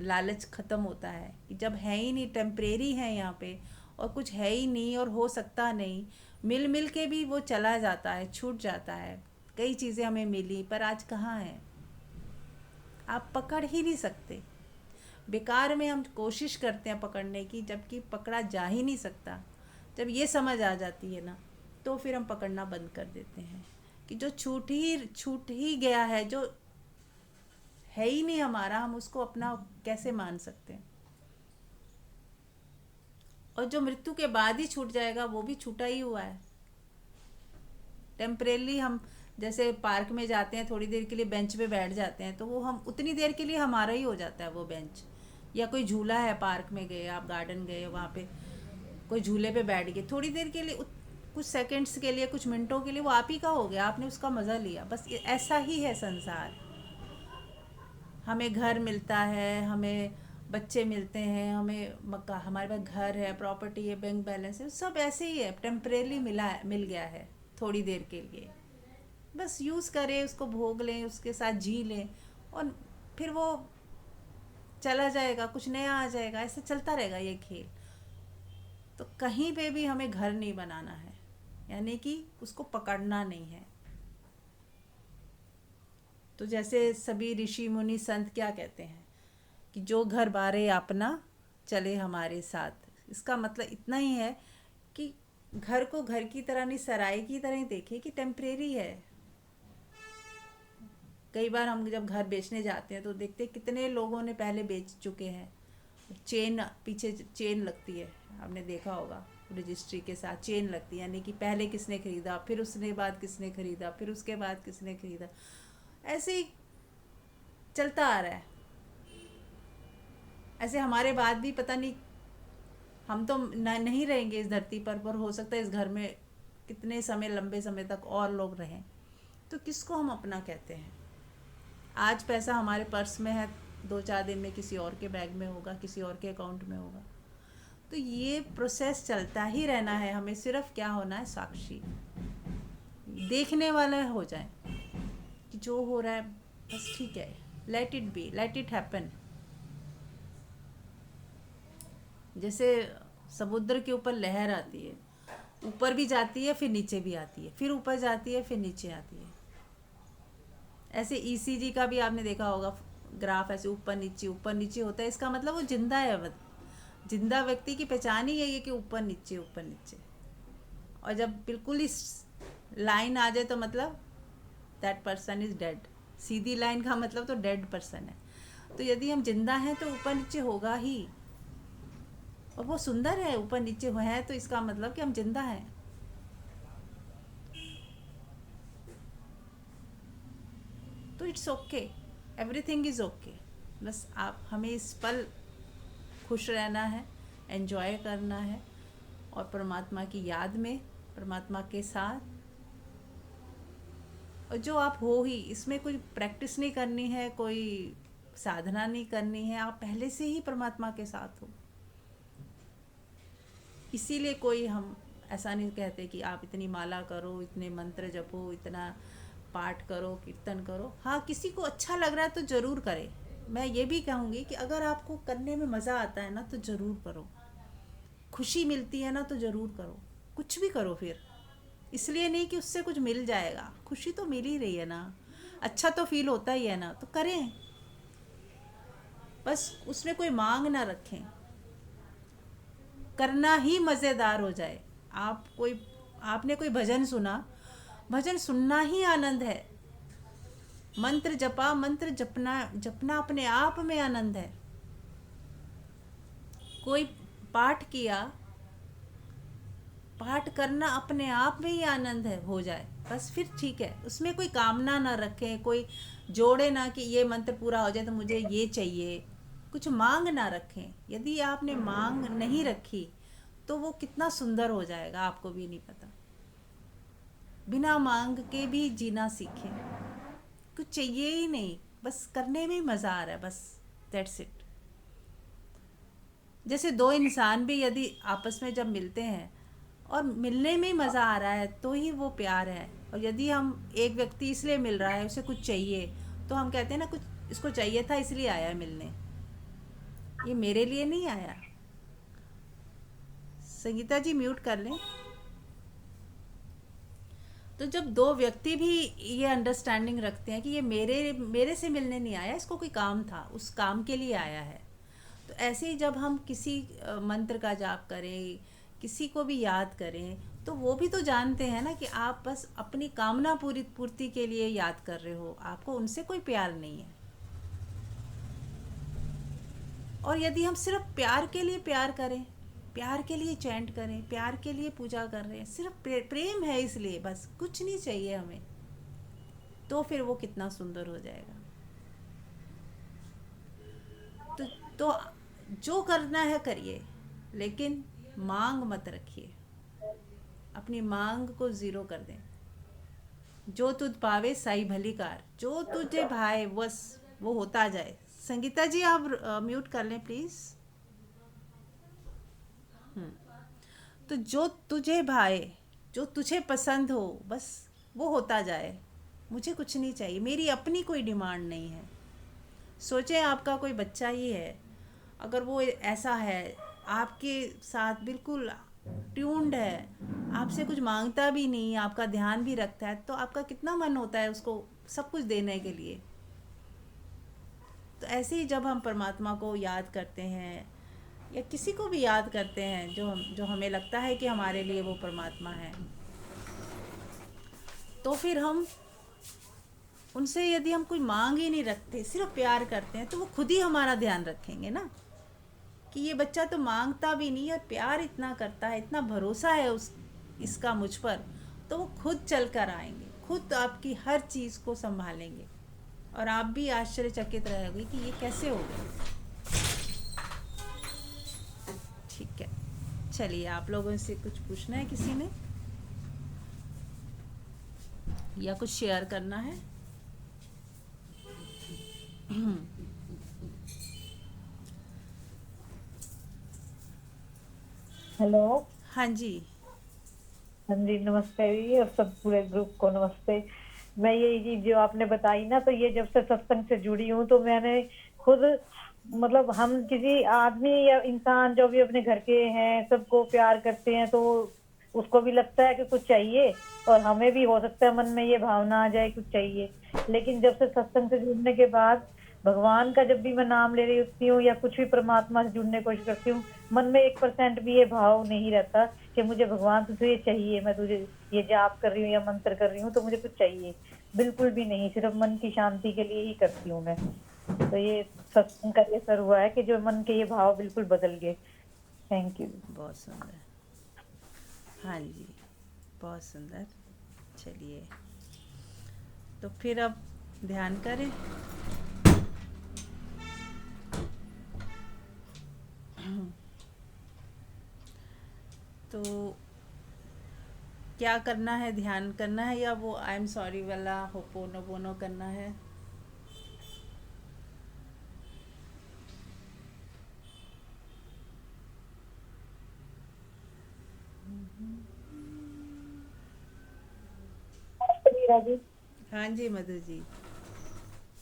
लालच ख़त्म होता है कि जब है ही नहीं, टेम्परेरी है यहाँ पे और कुछ है ही नहीं और हो सकता नहीं, मिल मिल के भी वो चला जाता है, छूट जाता है। कई चीज़ें हमें मिली पर आज कहाँ है, आप पकड़ ही नहीं सकते। बेकार में हम कोशिश करते हैं पकड़ने की, जबकि पकड़ा जा ही नहीं सकता। जब ये समझ आ जाती है ना, तो फिर हम पकड़ना बंद कर देते हैं कि जो छूट ही गया है, जो है ही नहीं हमारा, हम उसको अपना कैसे मान सकते हैं। और जो मृत्यु के बाद ही छूट जाएगा वो भी छूटा ही हुआ है। टेम्परेली हम जैसे पार्क में जाते हैं, थोड़ी देर के लिए बेंच पे बैठ जाते हैं, तो वो हम उतनी देर के लिए हमारा ही हो जाता है वो बेंच। या कोई झूला है, पार्क में गए आप, गार्डन गए, वहाँ पे कोई झूले पे बैठ गए, थोड़ी देर के लिए, कुछ सेकंड्स के लिए, कुछ मिनटों के लिए वो आप ही का हो गया, आपने उसका मज़ा लिया। बस ऐसा ही है संसार। हमें घर मिलता है, हमें बच्चे मिलते हैं, हमें मकान, हमारे पास घर है, प्रॉपर्टी है, बैंक बैलेंस है, सब ऐसे ही है, टेम्परेली मिल गया है थोड़ी देर के लिए। बस यूज़ करें उसको, भोग लें, उसके साथ जी लें, और फिर वो चला जाएगा, कुछ नया आ जाएगा, ऐसे चलता रहेगा ये खेल। तो कहीं पे भी हमें घर नहीं बनाना है, यानी कि उसको पकड़ना नहीं है। तो जैसे सभी ऋषि मुनि संत क्या कहते हैं कि जो घर बारे अपना, चले हमारे साथ। इसका मतलब इतना ही है कि घर को घर की तरह नहीं, सराय की तरह ही देखें कि टेम्परेरी है। कई बार हम जब घर बेचने जाते हैं तो देखते हैं कितने लोगों ने पहले बेच चुके हैं। चेन, पीछे चेन लगती है, आपने देखा होगा, रजिस्ट्री के साथ चेन लगती है, यानी कि पहले किसने ख़रीदा, फिर उसने बाद किसने ख़रीदा, फिर उसके बाद किसने ख़रीदा, ऐसे ही चलता आ रहा है। ऐसे हमारे बाद भी पता नहीं, हम तो नहीं रहेंगे इस धरती पर हो सकता है इस घर में कितने समय, लंबे समय तक और लोग रहें। तो किसको हम अपना कहते हैं? आज पैसा हमारे पर्स में है, 2-4 दिन में किसी और के बैग में होगा, किसी और के अकाउंट में होगा। तो ये प्रोसेस चलता ही रहना है। हमें सिर्फ क्या होना है? साक्षी, देखने वाला हो जाए कि जो हो रहा है बस ठीक है, let it be, let it happen. जैसे समुद्र के ऊपर लहर आती है, ऊपर भी जाती है, फिर नीचे भी आती है, फिर ऊपर जाती है, फिर नीचे आती है। ऐसे ईसीजी का भी आपने देखा होगा, ग्राफ ऐसे ऊपर नीचे होता है, इसका मतलब वो जिंदा है। जिंदा व्यक्ति की पहचान ही यही है कि ऊपर नीचे। और जब बिल्कुल इस लाइन आ जाए तो मतलब that person is dead. Sidhi line का मतलब तो डेड पर्सन है। तो यदि हम जिंदा हैं तो ऊपर नीचे होगा ही, और वो सुंदर है, ऊपर नीचे है तो इसका मतलब कि हम जिंदा हैं। तो it's okay, everything is okay. बस आप हमें इस पल खुश रहना है, एंजॉय करना है, और परमात्मा की याद में, परमात्मा के साथ, और जो आप हो ही, इसमें कोई प्रैक्टिस नहीं करनी है, कोई साधना नहीं करनी है, आप पहले से ही परमात्मा के साथ हो। इसीलिए कोई हम ऐसा नहीं कहते कि आप इतनी माला करो, इतने मंत्र जपो, इतना पाठ करो, कीर्तन करो। हाँ, किसी को अच्छा लग रहा है तो ज़रूर करे। मैं ये भी कहूँगी कि अगर आपको करने में मज़ा आता है ना तो ज़रूर करो, खुशी मिलती है ना तो ज़रूर करो, कुछ भी करो। फिर इसलिए नहीं कि उससे कुछ मिल जाएगा, खुशी तो मिल ही रही है ना, अच्छा तो फील होता ही है ना, तो करें। बस उसमें कोई मांग ना रखें, करना ही मज़ेदार हो जाए। आपने कोई भजन सुना, भजन सुनना ही आनंद है। मंत्र जपा, मंत्र जपना अपने आप में आनंद है। कोई पाठ किया, पाठ करना अपने आप में ही आनंद है, हो जाए बस, फिर ठीक है। उसमें कोई कामना ना रखें, कोई जोड़े ना कि ये मंत्र पूरा हो जाए तो मुझे ये चाहिए, कुछ मांग ना रखें। यदि आपने मांग नहीं रखी तो वो कितना सुंदर हो जाएगा, आपको भी नहीं पता। बिना मांग के भी जीना सीखें, कुछ चाहिए ही नहीं, बस करने में ही मज़ा आ रहा है, बस दैट्स इट। जैसे दो इंसान भी यदि आपस में जब मिलते हैं और मिलने में ही मज़ा आ रहा है तो ही वो प्यार है। और यदि हम एक व्यक्ति इसलिए मिल रहा है, उसे कुछ चाहिए, तो हम कहते हैं ना, कुछ इसको चाहिए था इसलिए आया है मिलने, ये मेरे लिए नहीं आया। संगीता जी म्यूट कर लें। तो जब दो व्यक्ति भी ये अंडरस्टैंडिंग रखते हैं कि ये मेरे से मिलने नहीं आया, इसको कोई काम था, उस काम के लिए आया है, तो ऐसे ही जब हम किसी मंत्र का जाप करें, किसी को भी याद करें, तो वो भी तो जानते हैं ना कि आप बस अपनी कामना पूर्ति के लिए याद कर रहे हो, आपको उनसे कोई प्यार नहीं है। और यदि हम सिर्फ प्यार के लिए प्यार करें, प्यार के लिए चैंट करें, प्यार के लिए पूजा कर रहे हैं, सिर्फ प्रेम है इसलिए, बस कुछ नहीं चाहिए हमें, तो फिर वो कितना सुंदर हो जाएगा। तो जो करना है करिए, लेकिन मांग मत रखिए, अपनी मांग को ज़ीरो कर दें। जो तुझ पावे साई भली कार, जो तुझे भाए बस वो होता जाए। संगीता जी आप म्यूट कर लें प्लीज़। तो जो तुझे भाए, जो तुझे पसंद हो, बस वो होता जाए, मुझे कुछ नहीं चाहिए, मेरी अपनी कोई डिमांड नहीं है। सोचें आपका कोई बच्चा ही है, अगर वो ऐसा है, आपके साथ बिल्कुल ट्यून्ड है, आपसे कुछ मांगता भी नहीं, आपका ध्यान भी रखता है, तो आपका कितना मन होता है उसको सब कुछ देने के लिए। तो ऐसे ही जब हम परमात्मा को याद करते हैं या किसी को भी याद करते हैं जो हमें लगता है कि हमारे लिए वो परमात्मा है, तो फिर हम उनसे यदि हम कोई मांग ही नहीं रखते, सिर्फ प्यार करते हैं, तो वो खुद ही हमारा ध्यान रखेंगे ना कि ये बच्चा तो मांगता भी नहीं और प्यार इतना करता है, इतना भरोसा है इसका मुझ पर, तो वो खुद चल कर आएंगे, खुद आपकी हर चीज़ को संभालेंगे, और आप भी आश्चर्यचकित रहोगे कि ये कैसे हो गया। ठीक है, चलिए, आप लोगों से कुछ पूछना है किसी ने, या कुछ शेयर करना है? हेलो। हाँ जी। हाँ जी, नमस्ते जी, और सब पूरे ग्रुप को नमस्ते। मैं ये चीज जो आपने बताई ना, तो ये जब से सत्संग से जुड़ी हूँ तो मैंने खुद, मतलब हम किसी आदमी या इंसान जो भी अपने घर के हैं सबको प्यार करते हैं, तो उसको भी लगता है कि कुछ चाहिए, और हमें भी हो सकता है मन में ये भावना आ जाए कुछ चाहिए। लेकिन जब से सत्संग से जुड़ने के बाद भगवान का जब भी मैं नाम ले रही होती हूँ या कुछ भी परमात्मा से जुड़ने की कोशिश करती हूँ, मन में 1% भी ये भाव नहीं रहता कि मुझे भगवान तुझे ये चाहिए, मैं तुझे ये जाप कर रही हूँ या मंत्र कर रही हूँ तो मुझे कुछ चाहिए, बिल्कुल भी नहीं। सिर्फ मन की शांति के लिए ही करती हूँ मैं। तो ये सत्संग का ये असर हुआ है कि जो मन के ये भाव बिल्कुल बदल गए। Thank you. बहुत सुंदर। हाँ जी, बहुत सुंदर। चलिए, तो फिर अब ध्यान करें। तो क्या करना है, ध्यान करना है या वो आई एम सॉरी वाला होपोनोपोनो करना है? मीरा जी, हाँ जी Madhu ji.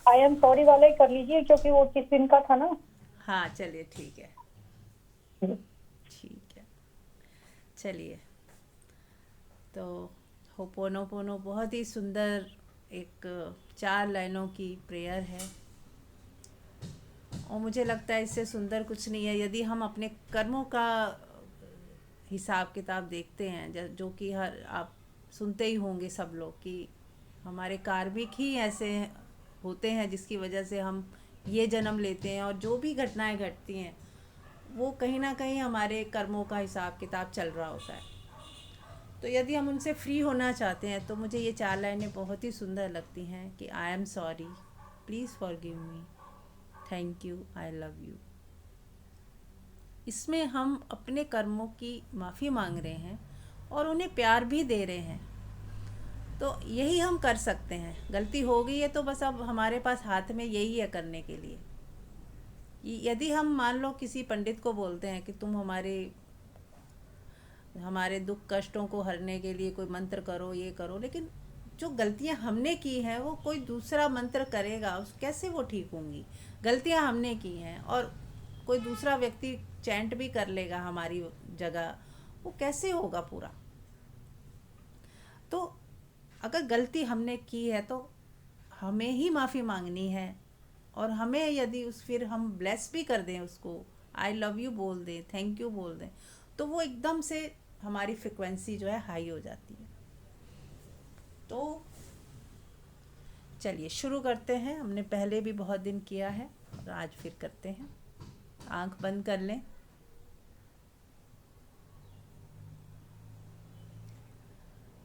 I am sorry वाला ही कर लीजिए क्योंकि वो किस दिन का था ना। हाँ चलिए, ठीक है, ठीक है। चलिए, तो होपोनोपोनो बहुत ही सुंदर एक 4 लाइनों की प्रेयर है और मुझे लगता है इससे सुंदर कुछ नहीं है। यदि हम अपने कर्मों का हिसाब किताब देखते हैं, जो कि हर आप सुनते ही होंगे सब लोग, कि हमारे कार्मिक ही ऐसे होते हैं जिसकी वजह से हम ये जन्म लेते हैं, और जो भी घटनाएं घटती हैं वो कहीं ना कहीं हमारे कर्मों का हिसाब किताब चल रहा होता है। तो यदि हम उनसे फ्री होना चाहते हैं तो मुझे ये 4 लाइनें बहुत ही सुंदर लगती हैं कि आई am sorry, please forgive me, thank you, I love you. इसमें हम अपने कर्मों की माफ़ी मांग रहे हैं और उन्हें प्यार भी दे रहे हैं। तो यही हम कर सकते हैं। गलती हो गई है तो बस अब हमारे पास हाथ में यही है करने के लिए। यदि हम मान लो किसी पंडित को बोलते हैं कि तुम हमारे दुख कष्टों को हरने के लिए कोई मंत्र करो, ये करो, लेकिन जो गलतियां हमने की हैं वो कोई दूसरा मंत्र करेगा, उस कैसे वो ठीक होंगी? गलतियां हमने की हैं और कोई दूसरा व्यक्ति चैंट भी कर लेगा हमारी जगह, वो कैसे होगा पूरा? तो अगर गलती हमने की है तो हमें ही माफ़ी मांगनी है, और हमें यदि फिर हम ब्लेस भी कर दें उसको, आई लव यू बोल दें, थैंक यू बोल दें, तो वो एकदम से हमारी फ्रिक्वेंसी जो है हाई हो जाती है। तो चलिए शुरू करते हैं। हमने पहले भी बहुत दिन किया है और आज फिर करते हैं। आंख बंद कर लें।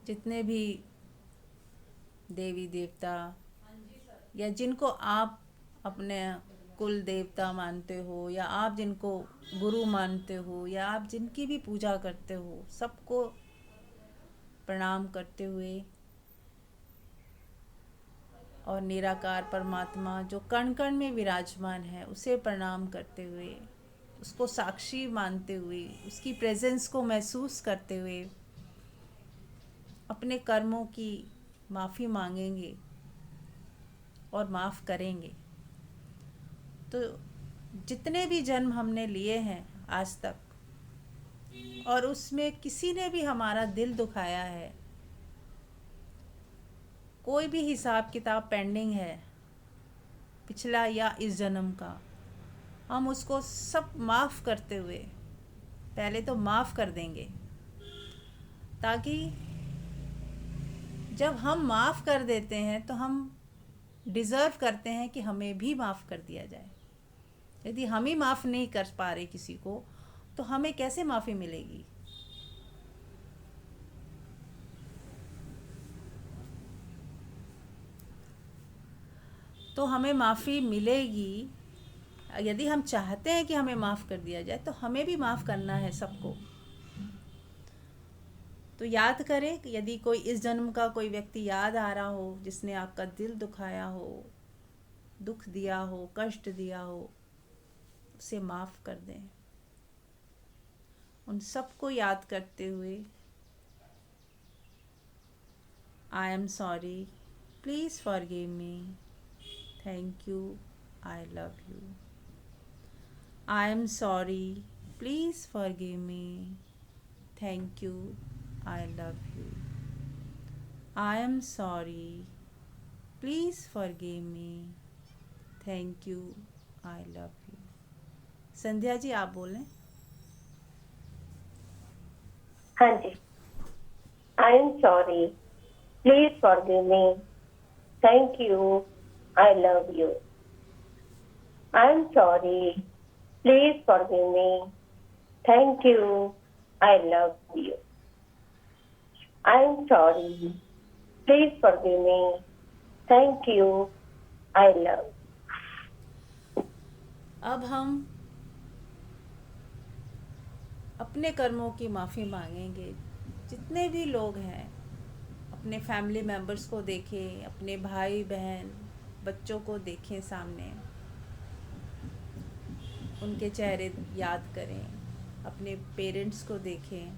जितने भी देवी देवता या जिनको आप अपने कुल देवता मानते हो, या आप जिनको गुरु मानते हो, या आप जिनकी भी पूजा करते हो, सबको प्रणाम करते हुए, और निराकार परमात्मा जो कण कण में विराजमान है उसे प्रणाम करते हुए, उसको साक्षी मानते हुए, उसकी प्रेजेंस को महसूस करते हुए अपने कर्मों की माफ़ी मांगेंगे और माफ़ करेंगे। तो जितने भी जन्म हमने लिए हैं आज तक, और उसमें किसी ने भी हमारा दिल दुखाया है, कोई भी हिसाब किताब पेंडिंग है पिछला या इस जन्म का, हम उसको सब माफ़ करते हुए पहले तो माफ़ कर देंगे, ताकि जब हम माफ़ कर देते हैं तो हम डिज़र्व करते हैं कि हमें भी माफ़ कर दिया जाए। यदि हम ही माफ़ नहीं कर पा रहे किसी को, तो हमें कैसे माफ़ी मिलेगी? तो हमें माफ़ी मिलेगी यदि हम चाहते हैं कि हमें माफ़ कर दिया जाए, तो हमें भी माफ़ करना है सबको। तो याद करें कि यदि कोई इस जन्म का कोई व्यक्ति याद आ रहा हो जिसने आपका दिल दुखाया हो, दुख दिया हो, कष्ट दिया हो, उसे माफ़ कर दें। उन सबको याद करते हुए I am sorry, please forgive me, thank you, I love you. I am sorry, please forgive me, thank you, I love you. I am sorry. Please forgive me, thank you, I love you. Sandhya ji आप बोलें। हाँ जी। I am sorry, please forgive me, thank you, I love you. I am sorry, please forgive me, thank you, I love you. I am sorry, please forgive me, thank you, I love. अब हम अपने कर्मों की माफ़ी मांगेंगे। जितने भी लोग हैं, अपने फैमिली मेम्बर्स को देखें, अपने भाई बहन बच्चों को देखें सामने, उनके चेहरे याद करें, अपने पेरेंट्स को देखें,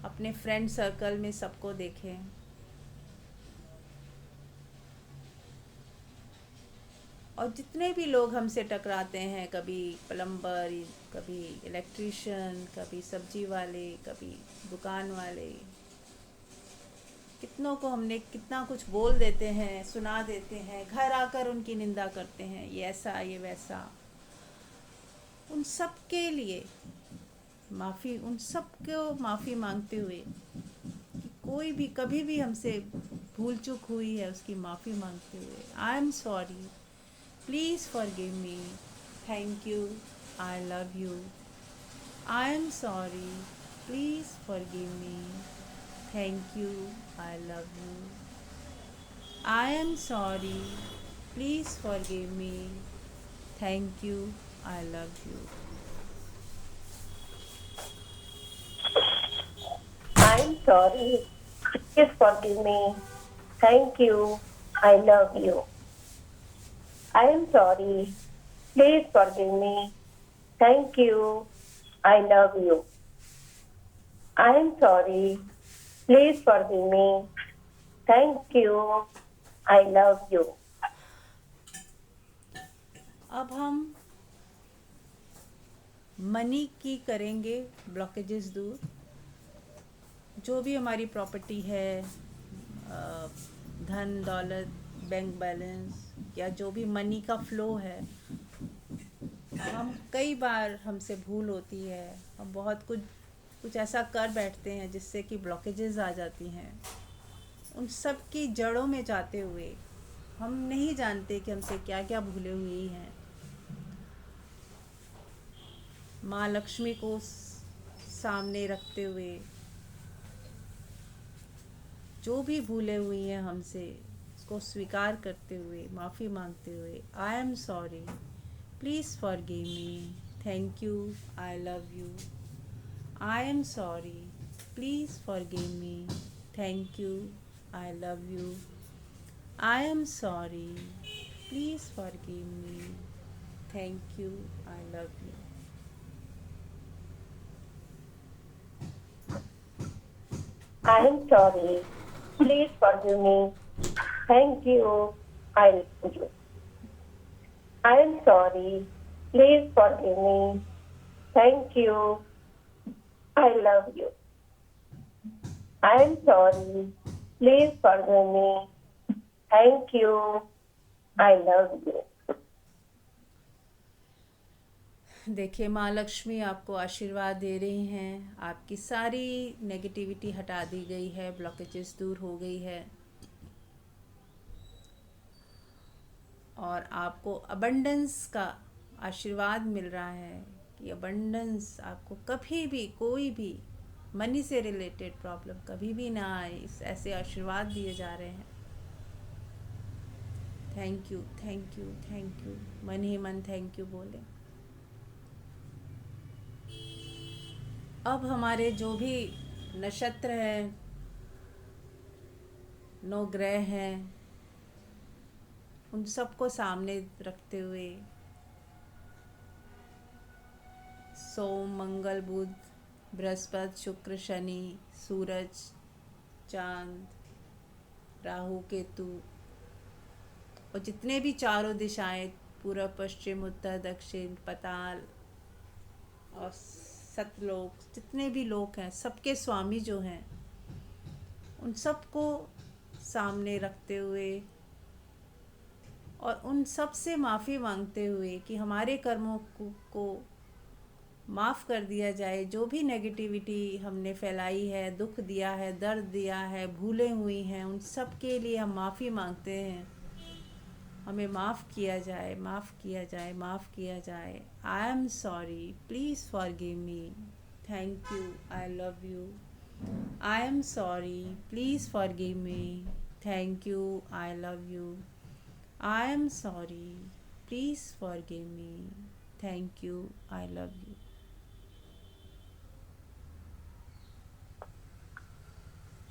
अपने फ्रेंड सर्कल में सबको देखें। और जितने भी लोग हमसे टकराते हैं, कभी प्लम्बर, कभी इलेक्ट्रिशियन, कभी सब्जी वाले, कभी दुकान वाले, कितनों को हमने कितना कुछ बोल देते हैं, सुना देते हैं, घर आकर उनकी निंदा करते हैं, ये ऐसा ये वैसा। उन सब के लिए माफ़ी, उन सब को माफ़ी मांगते हुए कि कोई भी कभी भी हमसे भूल चूक हुई है उसकी माफ़ी मांगते हुए, I am sorry, please forgive me, thank you, I love you. I am sorry, please forgive me, thank you, I love you. I am sorry, please forgive me, thank you, I love you. I am sorry, please forgive me, thank you, I love you. I am sorry, please forgive me, thank you, I love you. I am sorry, please forgive me, thank you, I love you. अब हम money की करेंगे blockages दूर। जो भी हमारी property है, धन दौलत, बैंक बैलेंस, या जो भी मनी का फ्लो है, हम कई बार हमसे भूल होती है, हम बहुत कुछ ऐसा कर बैठते हैं जिससे कि ब्लॉकेजेस आ जाती हैं। उन सब की जड़ों में जाते हुए हम नहीं जानते कि हमसे क्या क्या भूले हुई हैं। माँ लक्ष्मी को सामने रखते हुए जो भी भूले हुई हैं हमसे, उसको स्वीकार करते हुए, माफ़ी मांगते हुए, I am sorry, please forgive me, thank you, I love you. I am sorry, please forgive me, thank you, I love you. I am sorry, please forgive me, thank you, I love you. I am sorry. Please forgive me. Thank you. I love you. I am sorry. Please forgive me. Thank you. I love you. I am sorry. Please forgive me. Thank you. I love you. देखिए, माँ लक्ष्मी आपको आशीर्वाद दे रही हैं। आपकी सारी negativity हटा दी गई है, ब्लॉकेजेस दूर हो गई है, और आपको अबंडेंस का आशीर्वाद मिल रहा है कि अबंडेंस आपको कभी भी, कोई भी मनी से रिलेटेड प्रॉब्लम कभी भी ना आए। इस ऐसे आशीर्वाद दिए जा रहे हैं। Thank you, thank you, thank you. मन ही मन थैंक यू बोले। अब हमारे जो भी नक्षत्र हैं, 9 ग्रह हैं, उन सबको सामने रखते हुए सोम, मंगल, बुध, बृहस्पति, शुक्र, शनि, सूरज, चांद, राहु, केतु, और जितने भी चारों दिशाएं, पूर्व, पश्चिम, उत्तर, दक्षिण, पाताल और सतलोक, जितने भी लोक हैं, सबके स्वामी जो हैं, उन सबको सामने रखते हुए और उन सब से माफ़ी मांगते हुए कि हमारे कर्मों को माफ़ कर दिया जाए। जो भी नेगेटिविटी हमने फैलाई है, दुख दिया है, दर्द दिया है, भूलें हुई हैं, उन सब के लिए हम माफ़ी मांगते हैं। हमें माफ़ किया जाए, माफ़ किया जाए, माफ़ किया जाए। आई am sorry, please forgive me, thank you, I love you. I am sorry, please forgive me, thank you, I love you. I am sorry, please forgive me, thank you, I love you.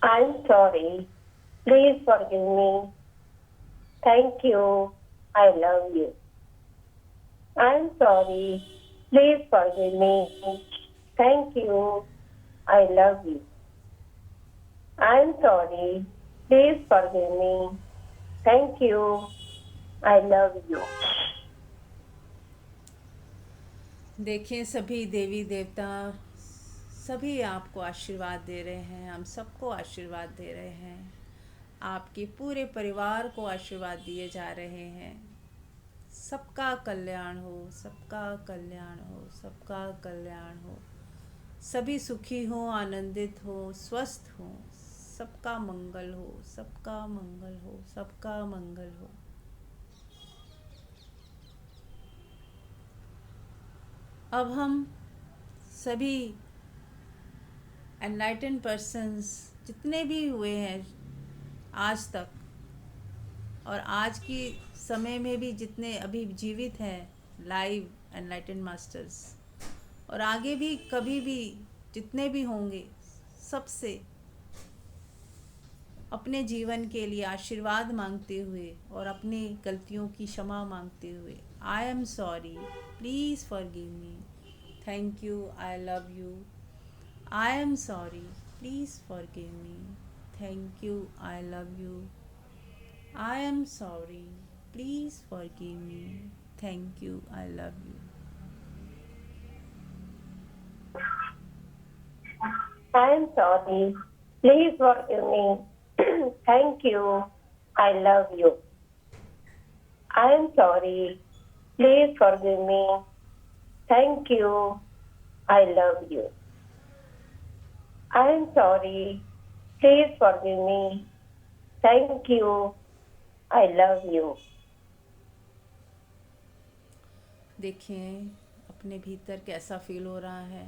I'm sorry. Please forgive me. Thank you. I love you. I'm sorry. Please forgive me. Thank you. I love you. I'm sorry. Please forgive me. Thank you. I love you. देखें, सभी देवी देवता सभी आपको आशीर्वाद दे रहे हैं। हम सबको आशीर्वाद दे रहे हैं। आपके पूरे परिवार को आशीर्वाद दिए जा रहे हैं। सबका कल्याण हो, सबका कल्याण हो, सबका कल्याण हो। सभी सुखी हो, आनंदित हो, स्वस्थ हो। सबका मंगल हो, सबका मंगल हो, सबका मंगल हो। अब हम सभी एनलाइटन पर्सन्स जितने भी हुए हैं आज तक, और आज की समय में भी जितने अभी जीवित हैं लाइव एनलाइटन मास्टर्स, और आगे भी कभी भी जितने भी होंगे, सबसे अपने जीवन के लिए आशीर्वाद मांगते हुए और अपनी गलतियों की क्षमा मांगते हुए, I am sorry, please forgive me, thank you, I love you. I am sorry, please forgive me, thank you, I love you. I am sorry, please forgive me, thank you, I love you. I'm sorry. Please forgive me. Thank you. I love you. I'm sorry. Please forgive me. Thank you. I love you. I'm sorry. Please forgive me. Thank you. I love you. देखें अपने भीतर कैसा feel हो रहा है,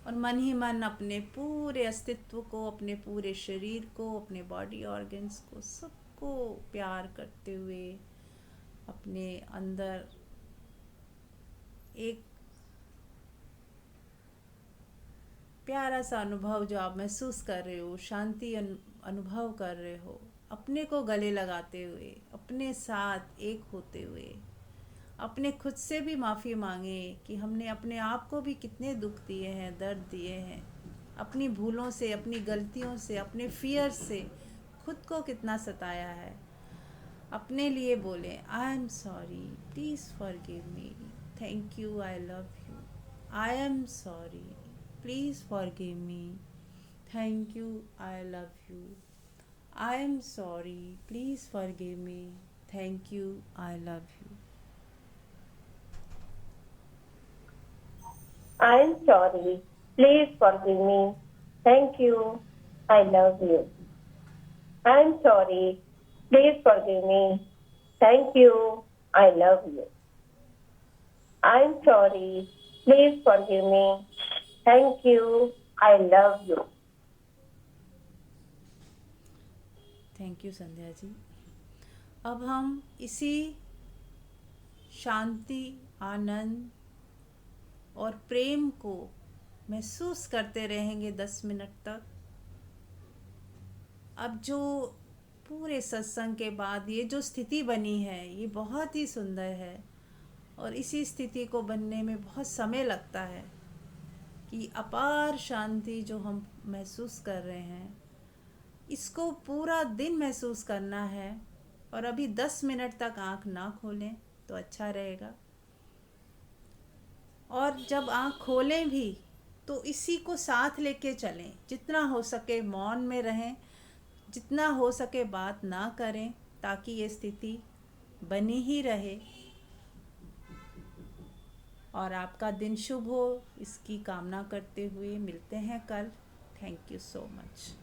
और मन ही मन अपने पूरे अस्तित्व को, अपने पूरे शरीर को, अपने बॉडी ऑर्गन्स को, सबको प्यार करते हुए अपने अंदर एक प्यारा सा अनुभव जो आप महसूस कर रहे हो, शांति अनुभव कर रहे हो, अपने को गले लगाते हुए, अपने साथ एक होते हुए, अपने खुद से भी माफ़ी मांगे कि हमने अपने आप को भी कितने दुख दिए हैं, दर्द दिए हैं, अपनी भूलों से, अपनी गलतियों से, अपने फियर से खुद को कितना सताया है। अपने लिए बोलें, आई am sorry, please forgive me, thank you, I love you. I am sorry, please forgive me, thank you, I love you. I am sorry, please forgive me, thank you, I love you. I'm sorry. Please forgive me. Thank you. I love you. I'm sorry. Please forgive me. Thank you. I love you. I'm sorry. Please forgive me. Thank you. I love you. Thank you Sandhya ji. अब हम इसी शांति, आनंद और प्रेम को महसूस करते रहेंगे 10 minute तक। अब जो पूरे सत्संग के बाद ये जो स्थिति बनी है, ये बहुत ही सुंदर है, और इसी स्थिति को बनने में बहुत समय लगता है कि अपार शांति जो हम महसूस कर रहे हैं, इसको पूरा दिन महसूस करना है। और अभी 10 मिनट तक आँख ना खोलें तो अच्छा रहेगा, और जब आँख खोलें भी तो इसी को साथ लेके चलें। जितना हो सके मौन में रहें, जितना हो सके बात ना करें, ताकि ये स्थिति बनी ही रहे और आपका दिन शुभ हो, इसकी कामना करते हुए मिलते हैं कल। Thank you so much.